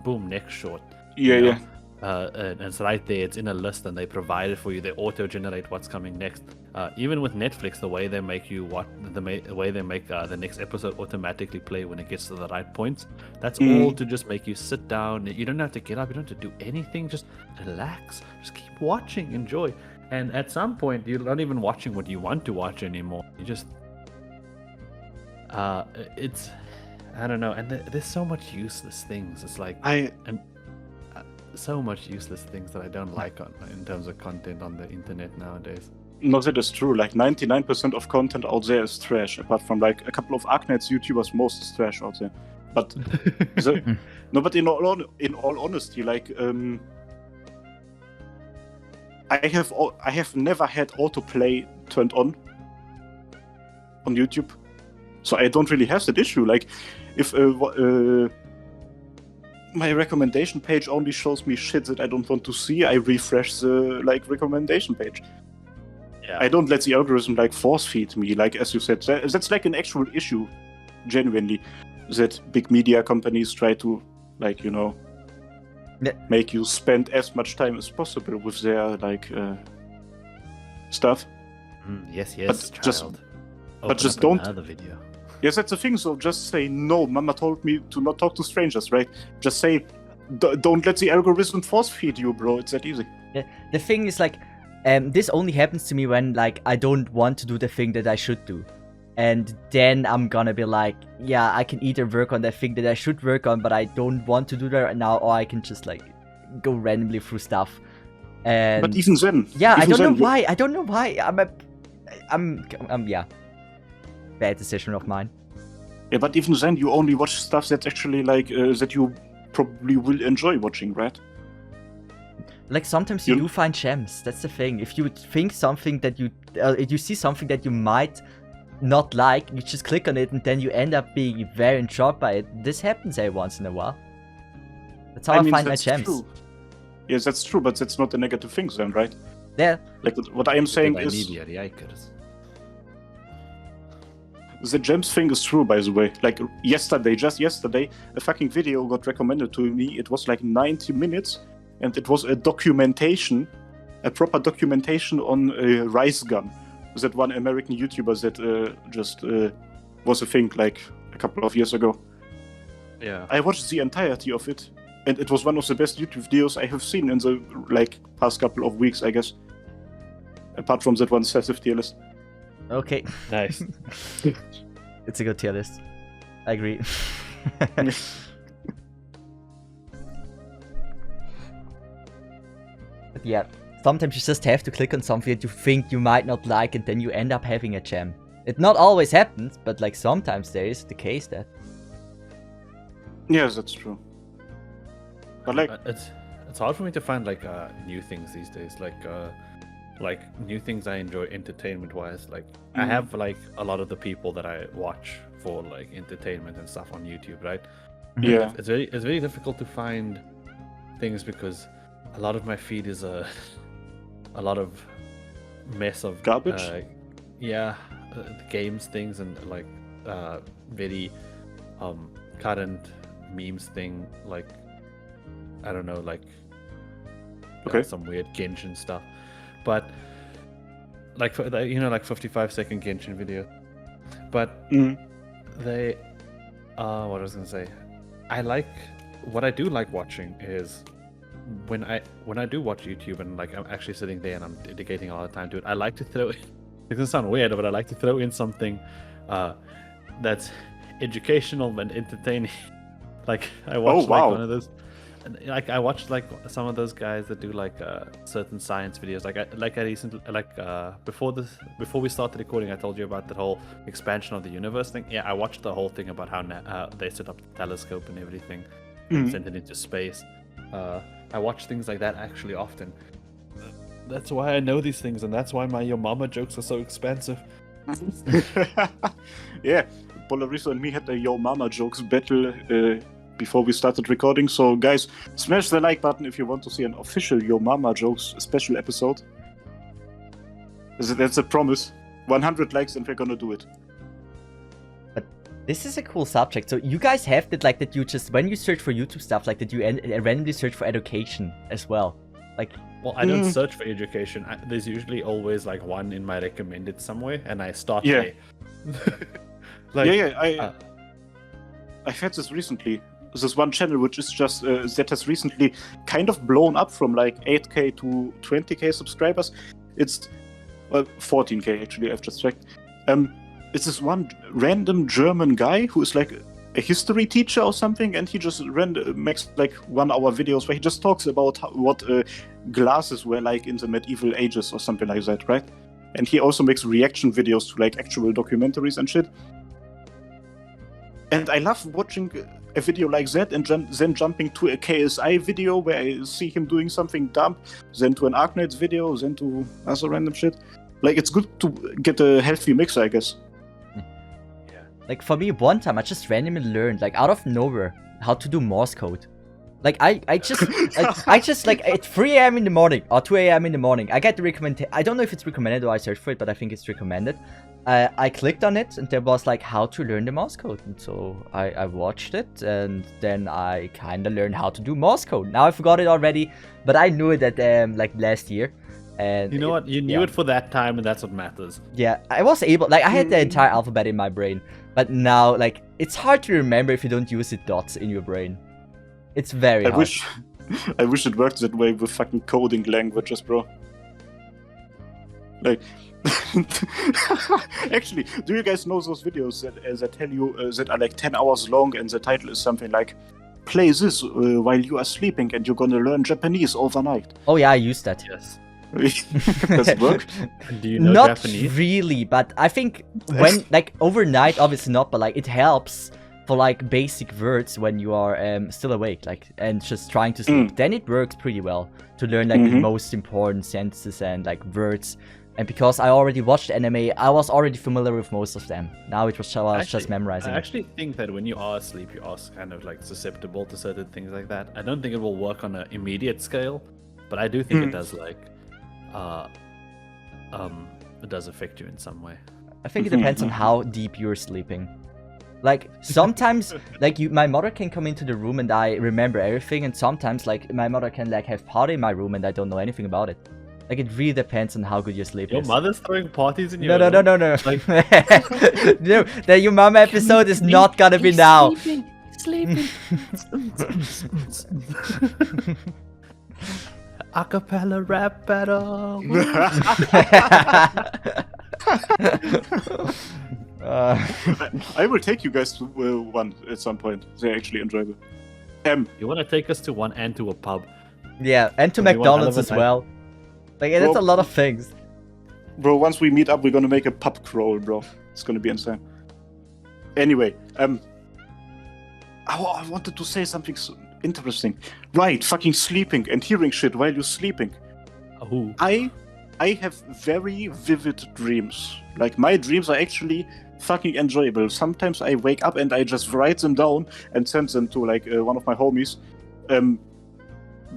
boom, next short. Yeah. And it's right there. It's in a list, and they provide it for you. They auto-generate what's coming next. Even with Netflix, the way they make you the way they make the next episode automatically play when it gets to the right points. That's all to just make you sit down. You don't have to get up. You don't have to do anything. Just relax. Just keep watching. Enjoy. And at some point, you're not even watching what you want to watch anymore. You just it's I don't know. And there's so much useless things. It's like so much useless things that I don't like in terms of content on the internet nowadays. No, that is true. Like 99% of content out there is trash. Apart from like a couple of Arknets YouTubers, most is trash out there. But but in all honesty, like I have never had autoplay turned on YouTube, so I don't really have that issue. Like if my recommendation page only shows me shit that I don't want to see, I refresh the recommendation page. Yeah. I don't let the algorithm force feed me, like as you said. That's like an actual issue, genuinely, that big media companies try to make you spend as much time as possible with their stuff. Yes, but child. But just don't. Another video. Yes, that's the thing. So just say no. Mama told me to not talk to strangers, right? Just say, don't let the algorithm force feed you, bro. It's that easy. Yeah. The thing is this only happens to me when I don't want to do the thing that I should do, and then I'm gonna be like, yeah, I can either work on that thing that I should work on, but I don't want to do that right now, or I can just go randomly through stuff. And but even then, yeah, I don't know why. I don't know why. I'm yeah. Bad decision of mine. Yeah, but even then, you only watch stuff that's actually that you probably will enjoy watching, right? Sometimes you do find gems. That's the thing. If you think something that you see something that you might not like, you just click on it, and then you end up being very enjoyed by it. This happens every once in a while. That's how I find my gems. True. Yes, that's true, but that's not a negative thing then, right? Yeah. What I am saying is... The gems thing is true, by the way. Just yesterday, a fucking video got recommended to me. It was 90 minutes, and it was a proper documentation on Rice Gun. That one American YouTuber that just was a thing a couple of years ago. Yeah. I watched the entirety of it, and it was one of the best YouTube videos I have seen in the past couple of weeks, I guess. Apart from that one Sessive tier list. Okay. Nice. It's a good tier list. I agree. But yeah, sometimes you just have to click on something that you think you might not like, and then you end up having a gem. It not always happens, but sometimes there is the case that. Yes, that's true. But it's hard for me to find new things these days. New things I enjoy entertainment wise. I have a lot of the people that I watch for entertainment and stuff on YouTube, right? Yeah. It's very difficult to find things because a lot of my feed is a lot of mess of garbage. Games things and very current memes thing. I don't know, some weird Genshin stuff. But 55-second Genshin video. But they what I was gonna say, what I do like watching is when I do watch YouTube and I'm actually sitting there and I'm dedicating a lot of time to it, I like to throw in, it can sound weird, but I like to throw in something that's educational and entertaining. I watched one of those. I watched some of those guys that do certain science videos. I recently before we started recording, I told you about the whole expansion of the universe thing. Yeah, I watched the whole thing about how they set up the telescope and everything and sent it into space. I watch things like that actually often. That's why I know these things, and that's why my Yo Mama jokes are so expensive. Yeah, Polarizo and me had a Yo Mama jokes battle before we started recording. So guys, smash the like button if you want to see an official Yo Mama jokes special episode. That's a promise. 100 likes and we're gonna do it. But This is a cool subject. So you guys have that, like, that you just, when you search for YouTube stuff, like, that you randomly search for education as well. Like, well, I don't search for education. There's usually always like one in my recommended somewhere, and I start there. I've had this recently. This one channel which is just that has recently kind of blown up from like 8k to 20k subscribers. It's 14k actually. I've just checked. It's this one random German guy who is like a history teacher or something, and he just makes like 1 hour videos where he just talks about what glasses were like in the medieval ages or something like that, right? And he also makes reaction videos to like actual documentaries and shit. And I love watching a video like that and then jumping to a KSI video where I see him doing something dumb, then to an Arknights video, then to other random shit. Like, it's good to get a healthy mix, I guess. Like, for me, one time I just randomly learned, like, out of nowhere, how to do Morse code. Like, I just like at 3 a.m. in the morning or 2 a.m. in the morning, I get the recommendation. I don't know if it's recommended or I searched for it, but I think it's recommended. I clicked on it and there was like how to learn the Morse code. And so I watched it and then I kind of learned how to do Morse code. Now I forgot it already, but I knew it at like last year. And you know what? You knew it for that time, and that's what matters. Yeah, I was able, like, I had the entire alphabet in my brain, but now, like, it's hard to remember if you don't use the dots in your brain. It's very hard. I wish it worked that way with fucking coding languages, bro. Like, actually, do you guys know those videos that tell you that are like 10 hours long and the title is something like, play this while you are sleeping and you're gonna learn Japanese overnight? Oh yeah, I used that. Yes. Does it work? Do you know not Japanese? Not really, but I think when, like, overnight, obviously not, but like it helps for like basic words when you are still awake, like, and just trying to sleep. Then it works pretty well to learn like the most important sentences and like words. And because I already watched anime, I was already familiar with most of them. Now it was just memorizing. I actually think that when you are asleep, you are kind of like susceptible to certain things like that. I don't think it will work on an immediate scale, but I do think it does like it does affect you in some way. I think it depends on how deep you're sleeping. Like, sometimes, like, my mother can come into the room and I remember everything, and sometimes, like, my mother can, like, have party in my room and I don't know anything about it. Like, it really depends on how good your sleep is. Your mother's throwing parties in your room? No. Like... No, the Your Mama episode is not gonna be now. Sleeping. Acapella rap battle. I will take you guys to one at some point. They're actually enjoyable. You want to take us to one and to a pub? Yeah, and to McDonald's as well. Like, that's a lot of things. Bro, once we meet up, we're gonna make a pub crawl, bro. It's gonna be insane. Anyway, I wanted to say something interesting. Right, fucking sleeping and hearing shit while you're sleeping. Oh. I have very vivid dreams. Like, my dreams are actually fucking enjoyable. Sometimes I wake up and I just write them down and send them to like one of my homies,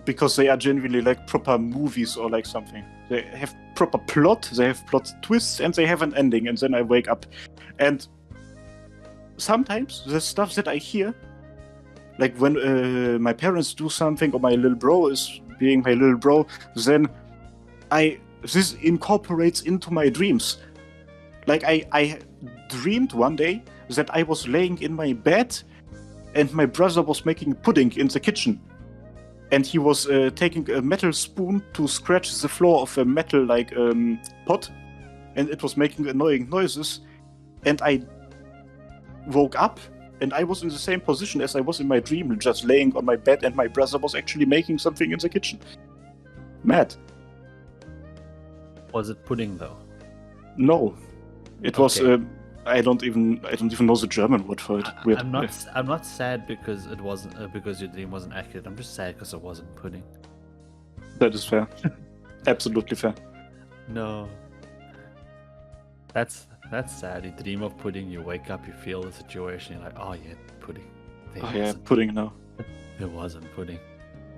because they are genuinely like proper movies or like something. They have proper plot, they have plot twists, and they have an ending. And then I wake up, and sometimes the stuff that I hear, like when my parents do something or my little bro is being my little bro, then this incorporates into my dreams. Like, I dreamed one day that I was laying in my bed and my brother was making pudding in the kitchen. And he was taking a metal spoon to scratch the floor of a metal like pot, and it was making annoying noises. And I woke up and I was in the same position as I was in my dream, just laying on my bed, and my brother was actually making something in the kitchen. Mad. Was it pudding though? No, it was. I don't even know the German word for it. Weird. I'm not sad because it wasn't because your dream wasn't accurate. I'm just sad because it wasn't pudding. That is fair. Absolutely fair. No. That's sad. You dream of pudding, you wake up, you feel the situation, you're like, oh yeah, pudding. Pudding now. It wasn't pudding.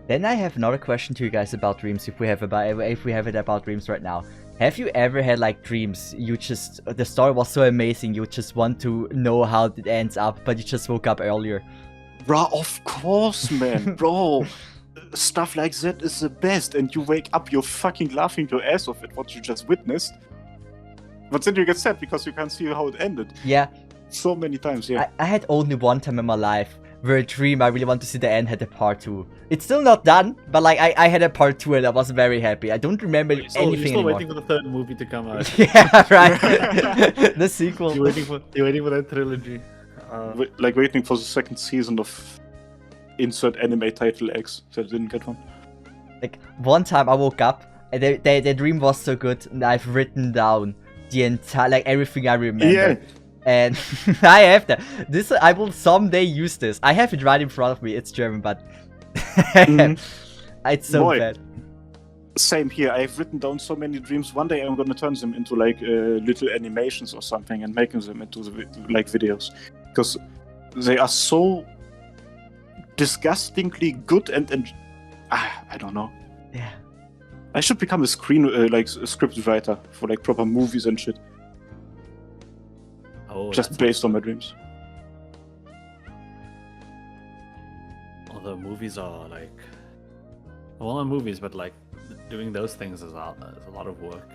Then I have another question to you guys about dreams. If we have it about dreams right now, have you ever had like dreams? The story was so amazing, you just want to know how it ends up, but you just woke up earlier. Bro, of course, man, bro. Stuff like that is the best, and you wake up, you're fucking laughing your ass off at what you just witnessed. But then you get sad because you can't see how it ended. Yeah. So many times, yeah. I had only one time in my life where a dream I really want to see the end had a part 2. It's still not done, but like I had a part 2 and I was very happy. I don't remember anything You're still anymore. waiting for the third movie to come out. Yeah, right. The sequel. You're waiting for that trilogy. Like waiting for the second season of insert anime title X, so I didn't get one. Like one time I woke up and the dream was so good and I've written down the entire, like everything I remember. Yeah. And I have that. I will someday use this. I have it right in front of me. It's German, but it's so Boy. bad. Same here. I've written down so many dreams. One day I'm gonna turn them into like little animations or something and making them into like videos, because they are so disgustingly good and I don't know. Yeah. I should become a script writer for like proper movies and shit. Oh, just based on my dreams. Although movies are like, well, not movies, but like doing those things is a lot of work.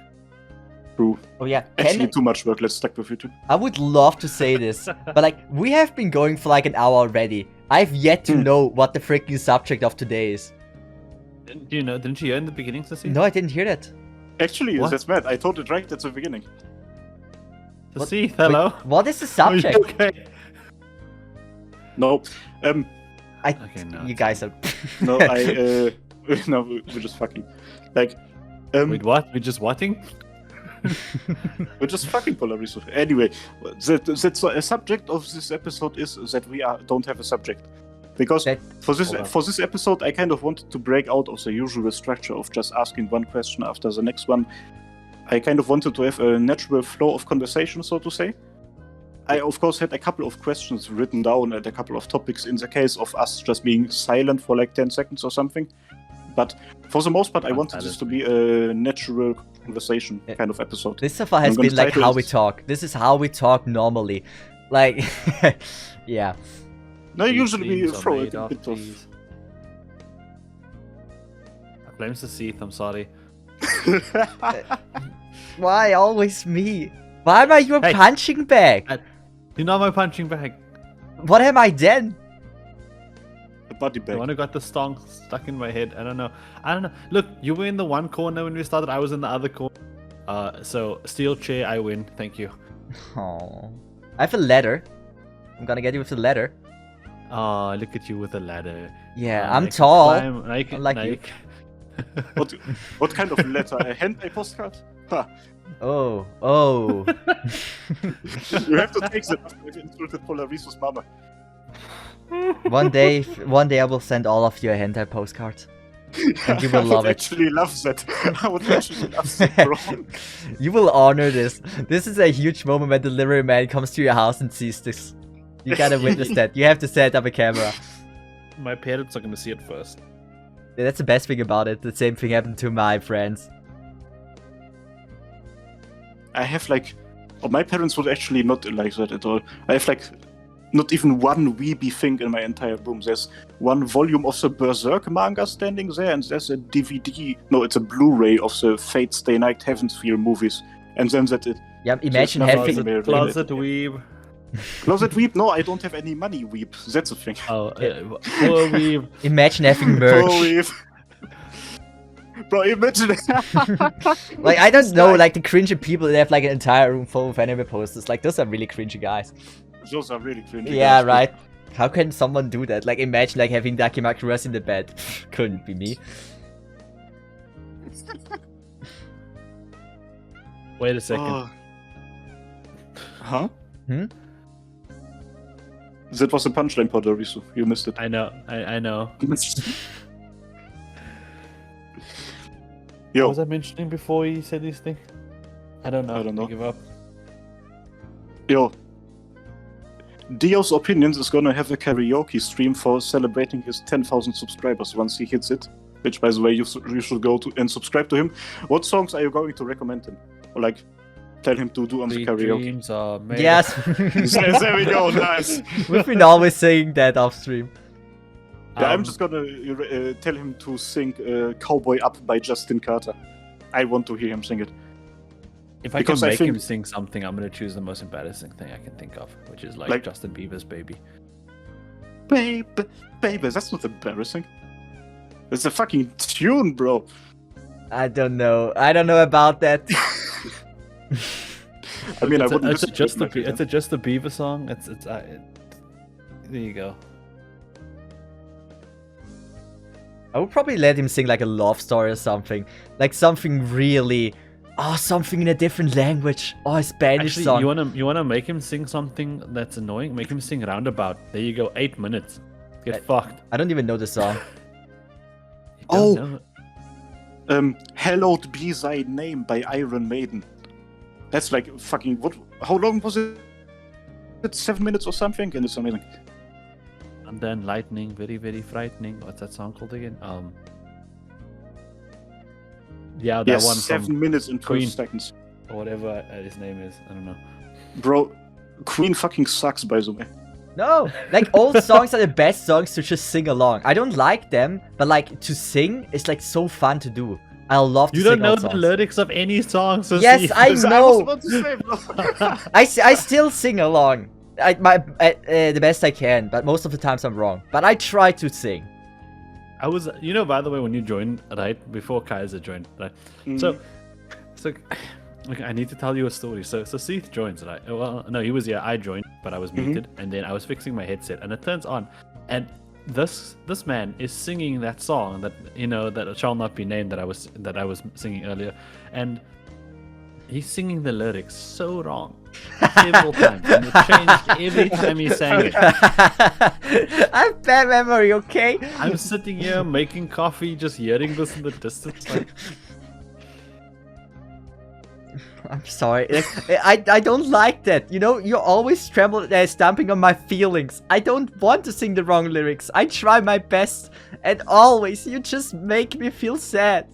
True. Oh yeah. Actually, too much work. Let's stick with YouTube. I would love to say this, but like we have been going for like an hour already. I've yet to know what the freaking subject of today is. Didn't you hear in the beginning, Sissy? No, I didn't hear that. Actually, What? that's mad. I told it right at the beginning. Sissy, hello? Wait, what is the Are you subject? okay? No. Okay, no. You guys are. No, no, we're just fucking. Like, Wait, what? We're just watching? we're just fucking Polarizo. Anyway, the subject of this episode is that we don't have a subject. Because for this episode, I kind of wanted to break out of the usual structure of just asking one question after the next one. I kind of wanted to have a natural flow of conversation, so to say. I, of course, had a couple of questions written down and a couple of topics in the case of us just being silent for like 10 seconds or something. But for the most part, I wanted this to be a natural conversation kind of episode. This so far has been like how we talk. This is how we talk normally. Like, yeah. No, usually we throw it a bit of... Blames the Seath, I'm sorry. Why always me? Why am I your punching bag? You're not my punching bag. What am I then? A body The bag. one who got the stong stuck in my head. I don't know. Look, you were in the one corner when we started. I was in the other corner. So steel chair, I win. Thank you. Oh, I have a ladder. I'm gonna get you with the ladder. Oh, look at you with a ladder. Yeah, I'm tall. Unlike you. What kind of letter? A hentai postcard? Ha. Oh. You have to take that after you insulted Polarizo's mama. One day I will send all of you a hentai postcard. And you will love I would it. actually love that. I would actually love that, bro. You will honor this. This is a huge moment when the delivery man comes to your house and sees this. You gotta witness that. You have to set up a camera. My parents are gonna see it first. Yeah, that's the best thing about it. The same thing happened to my friends. I have like... Oh, my parents would actually not like that at all. I have like... Not even one weeby thing in my entire room. There's one volume of the Berserk manga standing there, and there's a DVD... No, it's a Blu-ray of the Fate Stay Night Heavensfield movies. And then that's it. Yeah, imagine having... Closet weeb. Closet weeb? No, I don't have any money weeb. That's the thing. Oh, poor weeb. Imagine having merch. Poor weeb. Bro, imagine Like, I don't know, like the cringy people that have like an entire room full of anime posters. Like, those are really cringy guys. Those are really cringy. Yeah, guys. right. How can someone do that? Like, imagine like having Dakimakuras in the bed. Couldn't be me. Wait a second. Oh. Huh? Hmm? That was a punchline, Polarizo. You missed it. I know. I know. Yo. What was I mentioning before you said this thing? I don't know. I don't know. Give up. Yo. Dio's Opinions is gonna have a karaoke stream for celebrating his 10,000 subscribers once he hits it. Which, by the way, you should go to and subscribe to him. What songs are you going to recommend him? Or like, tell him to do on the karaoke? Dreams are made Yes. There we go, nice. We've been always saying that off stream. Yeah, I'm just gonna tell him to sing Cowboy Up by Justin Carter. I want to hear him sing it. If I Because can I make think- him sing something, I'm gonna choose the most embarrassing thing I can think of, which is like Justin Bieber's Baby. Baby, baby, that's not embarrassing. It's a fucking tune, bro. I don't know. I don't know about that. I mean, I It's wouldn't a listen to it like it's a Just a Bieber song. There you go. I would probably let him sing like a love story or something. Like something really... Oh, something in a different language. Oh, a Spanish Actually, song. you wanna make him sing something that's annoying? Make him sing Roundabout. There you go, 8 minutes. Get fucked. I don't even know the song. You don't know. Hallowed Be Thy Name by Iron Maiden. That's like fucking what? How long was it? It's 7 minutes or something, and it's amazing. And then Lightning, very, very frightening. What's that song called again? Yeah, that Yes, one 7 from minutes and 12 Queen. seconds. or whatever his name is. I don't know. Bro, Queen fucking sucks, by the way. No, like old songs are the best songs to just sing along. I don't like them, but like to sing is like so fun to do. I love to You sing don't know old the songs. lyrics of any song, so Yes, I I was know. about to say, bro. I still sing along. The best I can, but most of the times I'm wrong. But I try to sing. I was, by the way, when you joined, right, before Kaiser joined, right? So, okay, I need to tell you a story. So Seth joins, right? Well, no, he was here. I joined, but I was muted, and then I was fixing my headset, and it turns on, and this man is singing that song that that shall not be named that I was singing earlier, and he's singing the lyrics so wrong several times, and it changed every time he sang it. I have bad memory, okay? I'm sitting here making coffee, just hearing this in the distance, like. I'm sorry. I don't like that. You're always stamping on my feelings. I don't want to sing the wrong lyrics. I try my best, and always you just make me feel sad.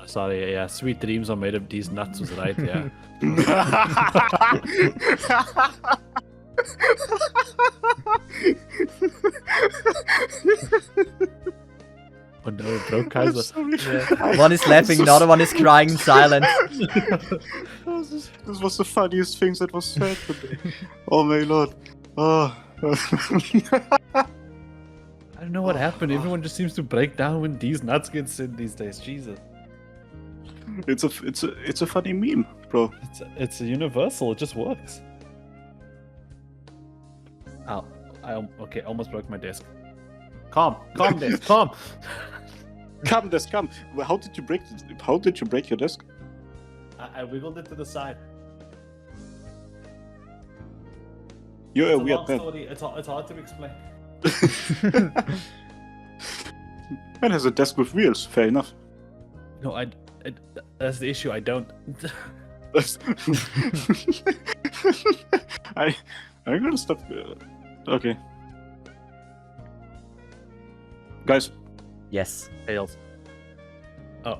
Sorry, yeah, sweet dreams are made of these nuts, was right, yeah. Oh no, bro, Kaiser. Yeah. One is laughing, the other one is crying in silence. This was the funniest thing that was said today. Oh my lord. Oh. I don't know what happened. Everyone just seems to break down when these nuts get said these days. Jesus. It's a funny meme, bro. It's a universal. It just works. Ow. Okay, almost broke my desk. Calm, desk, calm. Come, desk, come. How did you break your desk? I wiggled it to the side. You're a It's a weird long man. story. It's hard to explain. Man has a desk with wheels. Fair enough. No, that's the issue. I don't. I'm gonna stop. Okay. Guys, Yes. Fails. Oh.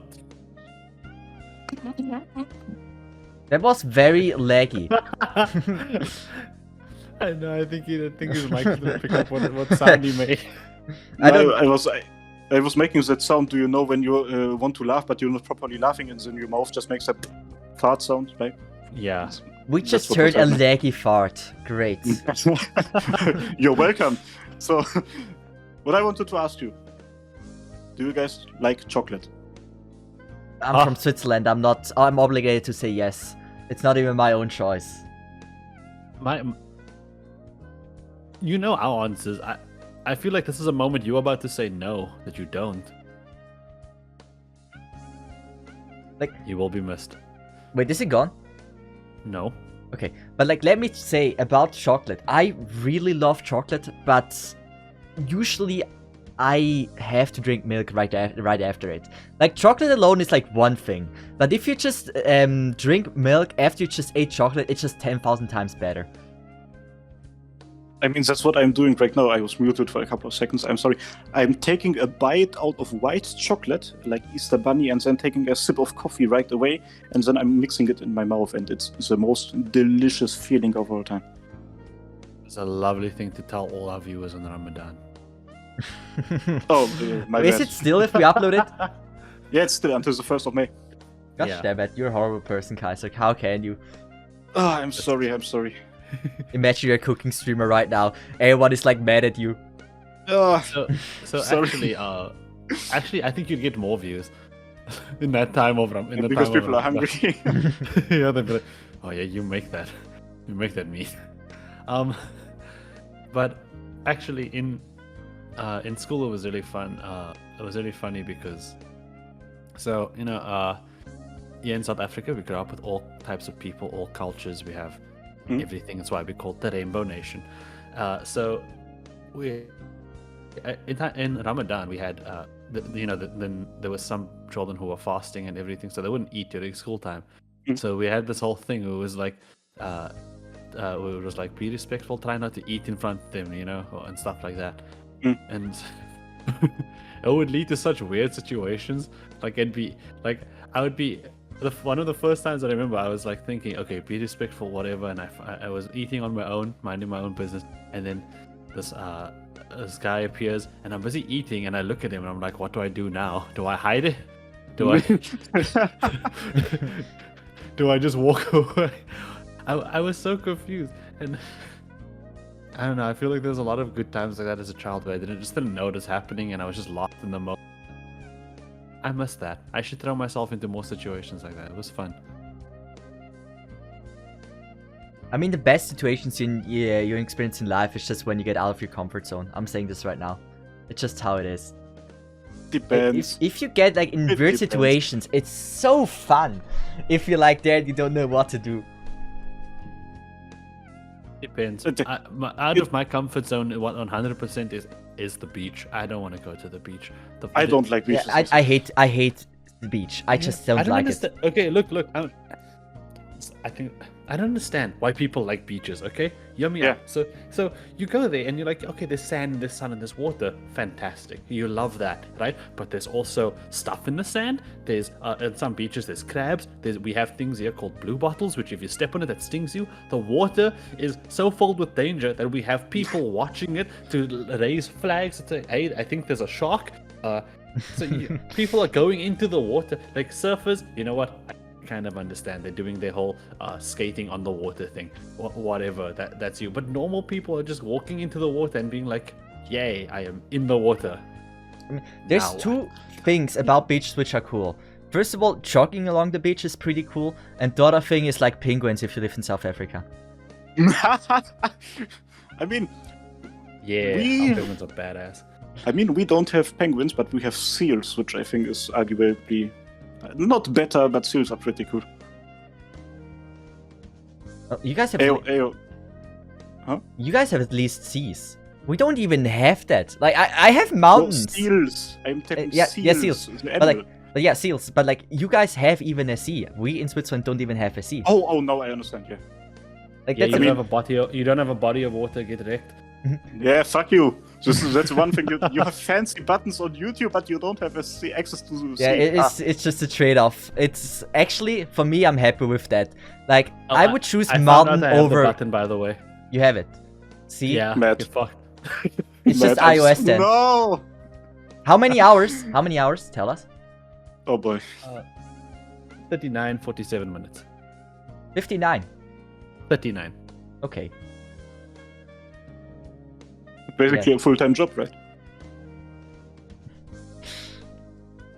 That was very laggy. I know. I think his mic didn't pick up what sound he made. I was making that sound. Do you know when you want to laugh, but you're not properly laughing, and then your mouth just makes that fart sound, right? Yeah. We That's just what heard a was laggy fart. Great. You're welcome. So, what I wanted to ask you: do you guys like chocolate? I'm from Switzerland. I'm obligated to say yes. It's not even my own choice. Our answers. I feel like this is a moment you're about to say no, that you don't. Like, you will be missed. wait, is it gone? No. Okay, but like, let me say about chocolate. I really love chocolate, but usually I have to drink milk right after it. Like, chocolate alone is like one thing, but if you just drink milk after you just ate chocolate, it's just 10,000 times better. I mean, that's what I'm doing right now. I was muted for a couple of seconds. I'm sorry. I'm taking a bite out of white chocolate, like Easter Bunny, and then taking a sip of coffee right away, and then I'm mixing it in my mouth, and it's the most delicious feeling of all time. It's a lovely thing to tell all our viewers on Ramadan. Oh, my Is bad. it still if we upload it? Yeah, it's still until the 1st of May. Gosh Yeah. damn it, you're a horrible person, Kaiser. How can you? Oh, I'm sorry. Imagine you're a cooking streamer right now. Everyone is like mad at you. Oh, So Sorry. actually, I think you'd get more views in that time of Ram. because people are hungry. Yeah, they'd be like, "Oh yeah, you make that meat." But actually, in school it was really fun. It was really funny because, so here in South Africa, we grew up with all types of people, all cultures. We have everything. That's why we call it the Rainbow Nation. So we in Ramadan we had then there was some children who were fasting and everything, so they wouldn't eat during school time. So we had this whole thing. It was like it was like, be respectful, try not to eat in front of them, and stuff like that. And it would lead to such weird situations. Like one of the first times I remember, I was like thinking, okay, be respectful, whatever, and I was eating on my own, minding my own business, and then this guy appears, and I'm busy eating, and I look at him, and I'm like, what do I do now? Do I hide it? Do I just walk away? I was so confused, and I don't know. I feel like there's a lot of good times like that as a child where I didn't know it was happening, and I was just lost in the moment. I miss that. I should throw myself into more situations like that. It was fun. I mean, the best situations you experience in life is just when you get out of your comfort zone. I'm saying this right now. It's just how it is. Depends. If you get like in weird situations, it's so fun. If you're like there, you don't know what to do. Depends. Out of my comfort zone, 100% is the beach. I don't want to go to the beach. I don't like beaches. Yeah, I hate the beach. I just don't like it. Okay, look. I don't understand why people like beaches. Okay, yummy. Yeah. So you go there and you're like, okay, there's sand, there's sun, and there's water. Fantastic. You love that, right? But there's also stuff in the sand. There's at some beaches there's crabs. We have things here called blue bottles, which if you step on it, that stings you. The water is so filled with danger that we have people watching it to raise flags and say, hey, I think there's a shark. People are going into the water like surfers. You know what? I kind of understand. They're doing their whole skating on the water thing, whatever. That's you. But normal people are just walking into the water and being like, "Yay, I am in the water." I mean, there's two things about beaches which are cool. First of all, jogging along the beach is pretty cool, and the other thing is like penguins if you live in South Africa. I mean, yeah, penguins are badass. I mean, we don't have penguins, but we have seals, which I think is arguably not better, but seals are pretty cool. Oh, you guys have You guys have at least seas. We don't even have that. Like I have mountains. Seals. I'm taking seals. Yeah, seals. seals. But seals. But like you guys have even a sea. We in Switzerland don't even have a sea. Oh no, I understand. Yeah. Like Yeah, that's you don't have a body of water. Get wrecked. Yeah, fuck you. That's one thing. You have fancy buttons on YouTube, but you don't have access to the sea. It's just a trade-off. It's actually for me, I'm happy with that. Like I would choose I mountain found out I have over. the button, by the way. You have it. See? Yeah. Mad. Get fucked. It's just Mad. iOS then. No. How many hours? How many hours? Tell us. Oh boy. 39, 47 minutes. 59. 39. Okay. Basically a full-time job, right?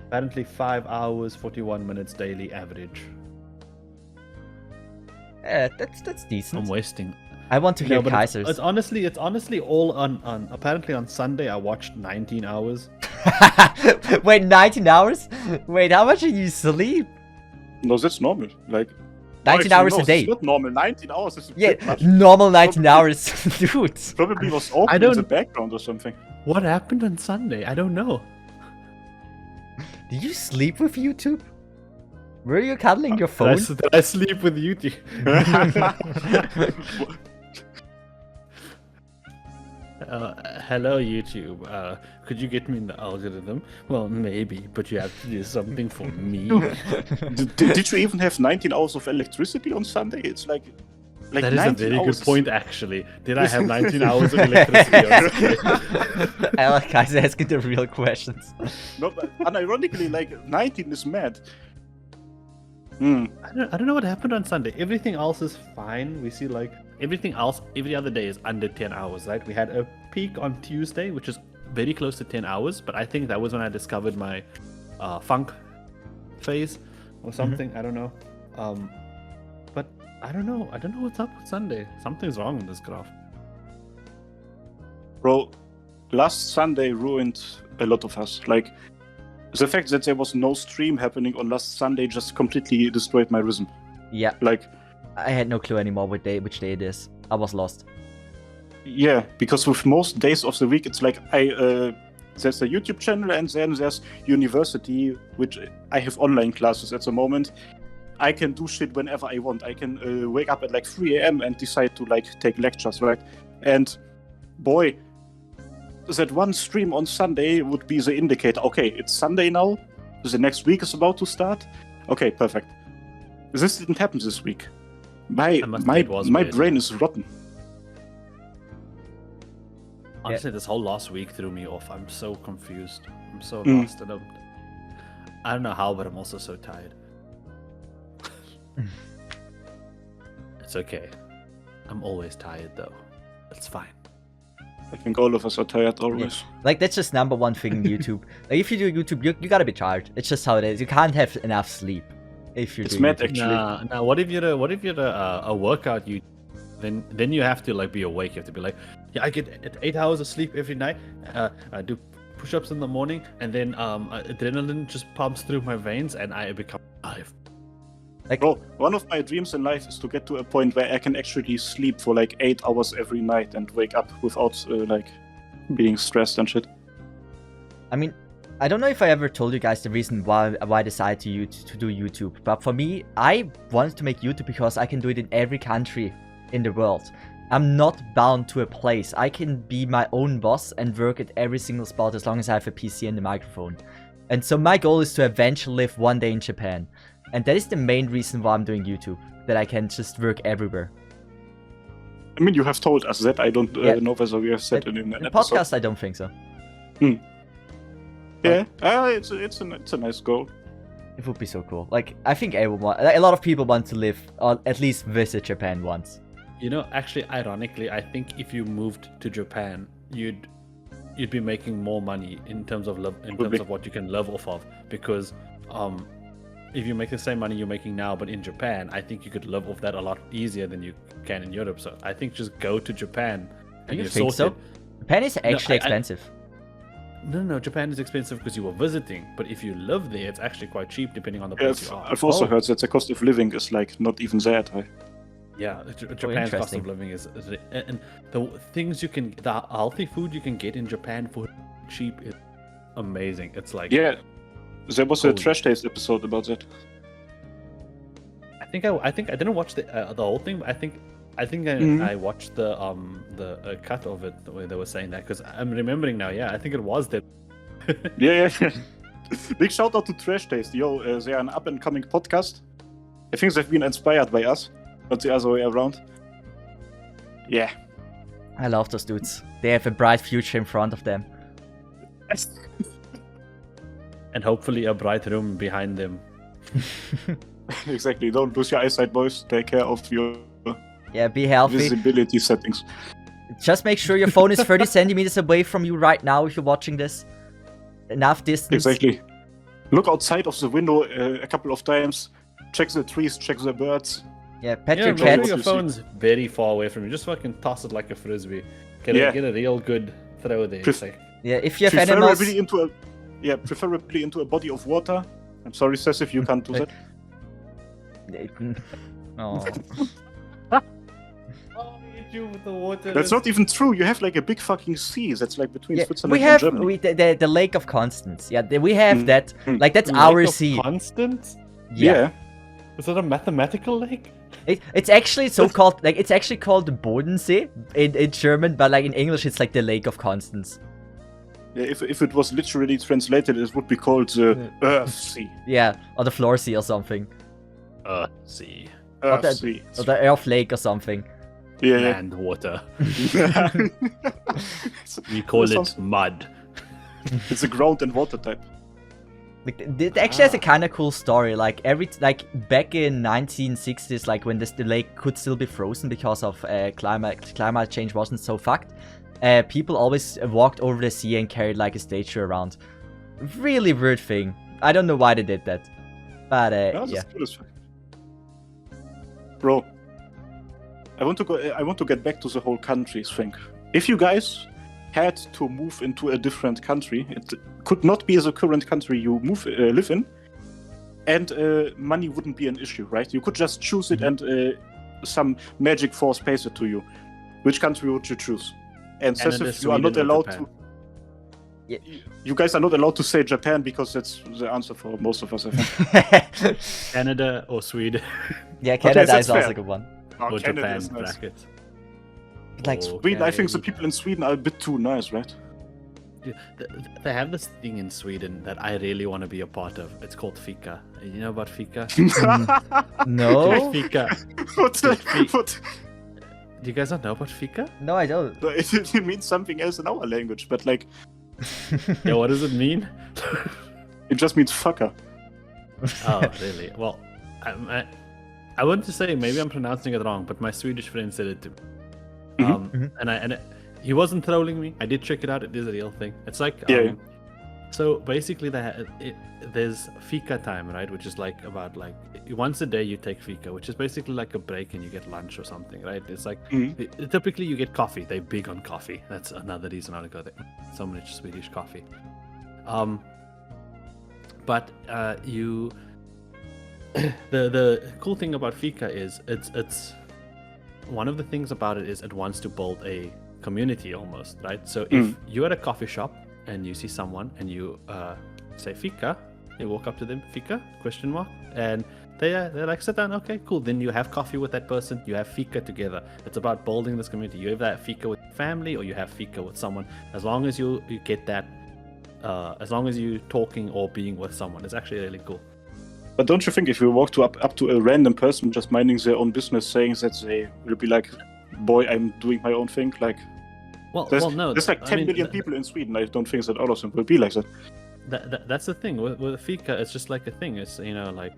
Apparently 5 hours, 41 minutes daily average. Yeah, that's decent. I'm wasting. I want to hear but Kaisers. It's honestly all on. Apparently on Sunday I watched 19 hours. Wait, 19 hours? Wait, how much do you sleep? No, that's normal. Like 19 hours a day. It's not normal. 19 hours is a Yeah, bit much. normal 19 hours, dude. Probably was off in the background or something. What happened on Sunday? I don't know. Did you sleep with YouTube? Were you cuddling your phone? Did I sleep with YouTube? Hello YouTube. Could you get me in the algorithm? Well, maybe, but you have to do something for me. Did you even have 19 hours of electricity on Sunday? It's like that is a 19 very hours. good point, actually. Did I have 19 hours of electricity on Sunday? I like guys asking the real questions. No, but unironically, like 19 is mad. I don't know what happened on Sunday. Everything else is fine. We see like everything else every other day is under 10 hours, right? We had a peak on Tuesday, which is very close to 10 hours, but I think that was when I discovered my funk phase or something. I don't know. But I don't know. I don't know what's up with Sunday. Something's wrong with this graph. Bro, last Sunday ruined a lot of us. Like, the fact that there was no stream happening on last Sunday just completely destroyed my rhythm. Yeah. Like, I had no clue anymore which day it is. I was lost. yeah, because with most days of the week, it's like there's a YouTube channel and then there's university, which I have online classes at the moment. I can do shit whenever I want. I can wake up at like 3 a.m. and decide to like take lectures, right? And boy, that one stream on Sunday would be the indicator. Okay, it's Sunday now. The next week is about to start. Okay, perfect. This didn't happen this week. My brain is rotten. Honestly, this whole last week threw me off. I'm so confused. I'm so lost, and I don't know how, but I'm also so tired. It's okay. I'm always tired, though. It's fine. I think all of us are tired always. Yeah. Like, that's just number one thing in YouTube. Like, if you do YouTube, you gotta be tired. It's just how it is. You can't have enough sleep if you're It's doing mad, YouTube. actually. Nah. What if you're a workout you? Then you have to like be awake. You have to be like, yeah, I get 8 hours of sleep every night. I do push-ups in the morning, and then adrenaline just pumps through my veins, and I become alive. Like, Bro, one of my dreams in life is to get to a point where I can actually sleep for like 8 hours every night and wake up without like being stressed and shit. I mean, I don't know if I ever told you guys the reason why I decided to do YouTube, but for me, I wanted to make YouTube because I can do it in every country in the world. I'm not bound to a place. I can be my own boss and work at every single spot as long as I have a PC and a microphone. And so my goal is to eventually live one day in Japan. And that is the main reason why I'm doing YouTube, that I can just work everywhere. I mean, you have told us that. I don't know whether we have said it in an episode. Podcast, I don't think so. Yeah, it's a nice goal. It would be so cool. Like, I think everyone, like, a lot of people want to live, or at least visit Japan once. You know, actually, ironically, I think if you moved to Japan, you'd be making more money in terms of what you can live off of, because if you make the same money you're making now, but in Japan, I think you could live off that a lot easier than you can in Europe. So I think just go to Japan. And you think so? Japan is actually expensive. No, Japan is expensive because you were visiting, but if you live there, it's actually quite cheap depending on the place you are. I've also heard that the cost of living is like not even that high. Yeah, Japan's cost of living is, and the things the healthy food you can get in Japan for cheap is amazing. It's like, yeah, there was a Trash Taste episode about that. I think I didn't watch the whole thing, but I think I watched the cut of it where they were saying that, because I'm remembering now. Yeah, I think it was that. yeah. Big shout out to Trash Taste. Yo, they are an up and coming podcast. I think they've been inspired by us, not the other way around. Yeah. I love those dudes. They have a bright future in front of them. And hopefully a bright room behind them. Exactly. Don't lose your eyesight, boys. Take care of your be healthy. Visibility settings. Just make sure your phone is 30 centimeters away from you right now if you're watching this. Enough distance. Exactly. Look outside of the window a couple of times. Check the trees, check the birds. Yeah, pet your cat. Make sure your phone's very far away from you. Just fucking toss it like a frisbee. Get a real good throw there. Yeah, if you have animals... Preferably into a body of water. I'm sorry, Seth, if you can't do that. Oh. With the water. That's not even true. You have like a big fucking sea that's like between Switzerland we have, and Germany. the Lake of Constance. Yeah, we have that. Like, that's our sea. Constance? Yeah. Is that a mathematical lake? It's actually so called, like, it's actually called the Bodensee in German, but like in English it's like the Lake of Constance. Yeah, if it was literally translated, it would be called the Earth Sea. Yeah, or the Floor Sea or something. See. Earth Sea. Or the Earth Lake or something. Yeah. Land water. We call it mud. It's a ground and water type. Like, it actually has a kind of cool story. Like back in 1960s, like when the lake could still be frozen because of climate change wasn't so fucked. People always walked over the sea and carried like a statue around. Really weird thing. I don't know why they did that, but yeah. Bro, I want to get back to the whole countries thing. If you guys had to move into a different country, it could not be the current country you live in, and money wouldn't be an issue, right? You could just choose it, and some magic force pays it to you. Which country would you choose? And Sessif, you are not allowed to. Yeah. You guys are not allowed to say Japan because that's the answer for most of us, I think. Canada or Sweden. Yeah, Canada Okay, is also fair. a good one. Oh, Or Canada Japan is nice. brackets. Like, Sweden, I think the people in Sweden are a bit too nice, right? They have this thing in Sweden that I really want to be a part of. It's called fika. You know about fika? no, Fika. What? Do you guys not know about fika? no, I don't. It means something else in our language, but like, Yeah, what does it mean? it just means fucker. Oh, really? Well, I want to say maybe I'm pronouncing it wrong, but my Swedish friend said it to me. And he wasn't trolling me. I did check it out. It is a real thing. It's like so basically there's fika time, right? Which is like about like once a day you take fika, which is basically like a break and you get lunch or something, right? It's like typically you get coffee. They're big on coffee. That's another reason I go there. So much Swedish coffee. But you the cool thing about fika is it's one of the things about it is it wants to build a community almost, right? So if you're at a coffee shop and you see someone and you say fika, you walk up to them, fika, ? And they're like, sit down, okay, cool. Then you have coffee with that person, you have fika together. It's about building this community. You have that fika with family or you have fika with someone. As long as you get that, as long as you're talking or being with someone, it's actually really cool. But don't you think if you walk up to a random person just minding their own business, saying that they will be like, boy, I'm doing my own thing, like... no. There's like 10 million people in Sweden. I don't think that all of them will be like that. That's the thing with fika. It's just like a thing. It's like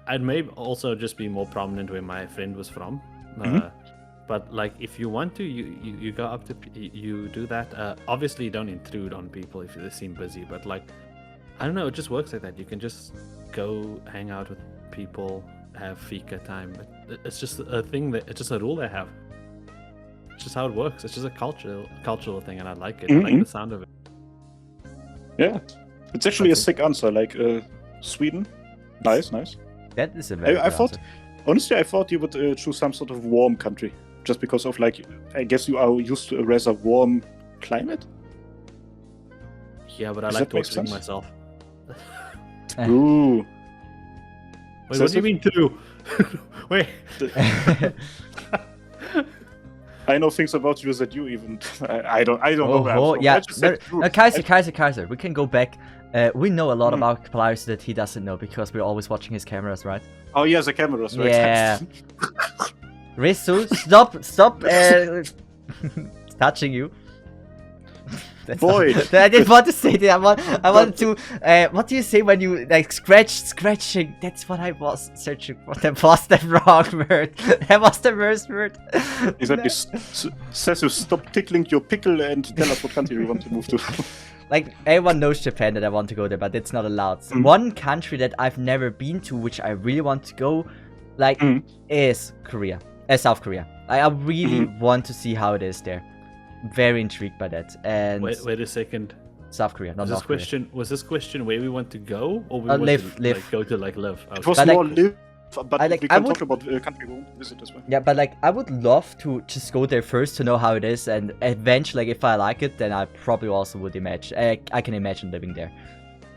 I'd maybe also just be more prominent where my friend was from. But like if you want to, you go up to you do that. Obviously, you don't intrude on people if they seem busy. But like I don't know, it just works like that. You can just go hang out with people, have fika time. It's just a thing it's just a rule they have. It's just how it works. It's just a cultural thing, and I like it. I like the sound of it. Yeah, it's actually a sick answer. Like Sweden, nice. That is a very I thought, honestly, I thought you would choose some sort of warm country, just because of like, I guess you are used to a rather warm climate. Yeah, but I like torturing myself. Ooh. Wait, what do you mean too? Wait. I know things about you that you even I don't know. Oh, yeah. Kaiser. We can go back. We know a lot about players that he doesn't know because we're always watching his cameras, right? Oh yeah, the cameras, right? Yeah. Risu, stop touching you. Boy, I didn't want to say that. I wanted to. What do you say when you like scratching? That's what I was searching for. That was the wrong word. That was the worst word. Exactly. Sessif, stop tickling your pickle and tell us what country you want to move to. Like everyone knows Japan that I want to go there, but it's not allowed. One country that I've never been to, which I really want to go, like, is Korea, South Korea. I really want to see how it is there. Very intrigued by that. And wait a second. South Korea, not North Korea. Was this question where we want to go, or we want live. To like, go to like live? Okay. It was more live, but we can talk about country we won't visit as well. Yeah, but like I would love to just go there first to know how it is, and eventually, like if I like it, then I probably also would imagine. I can imagine living there.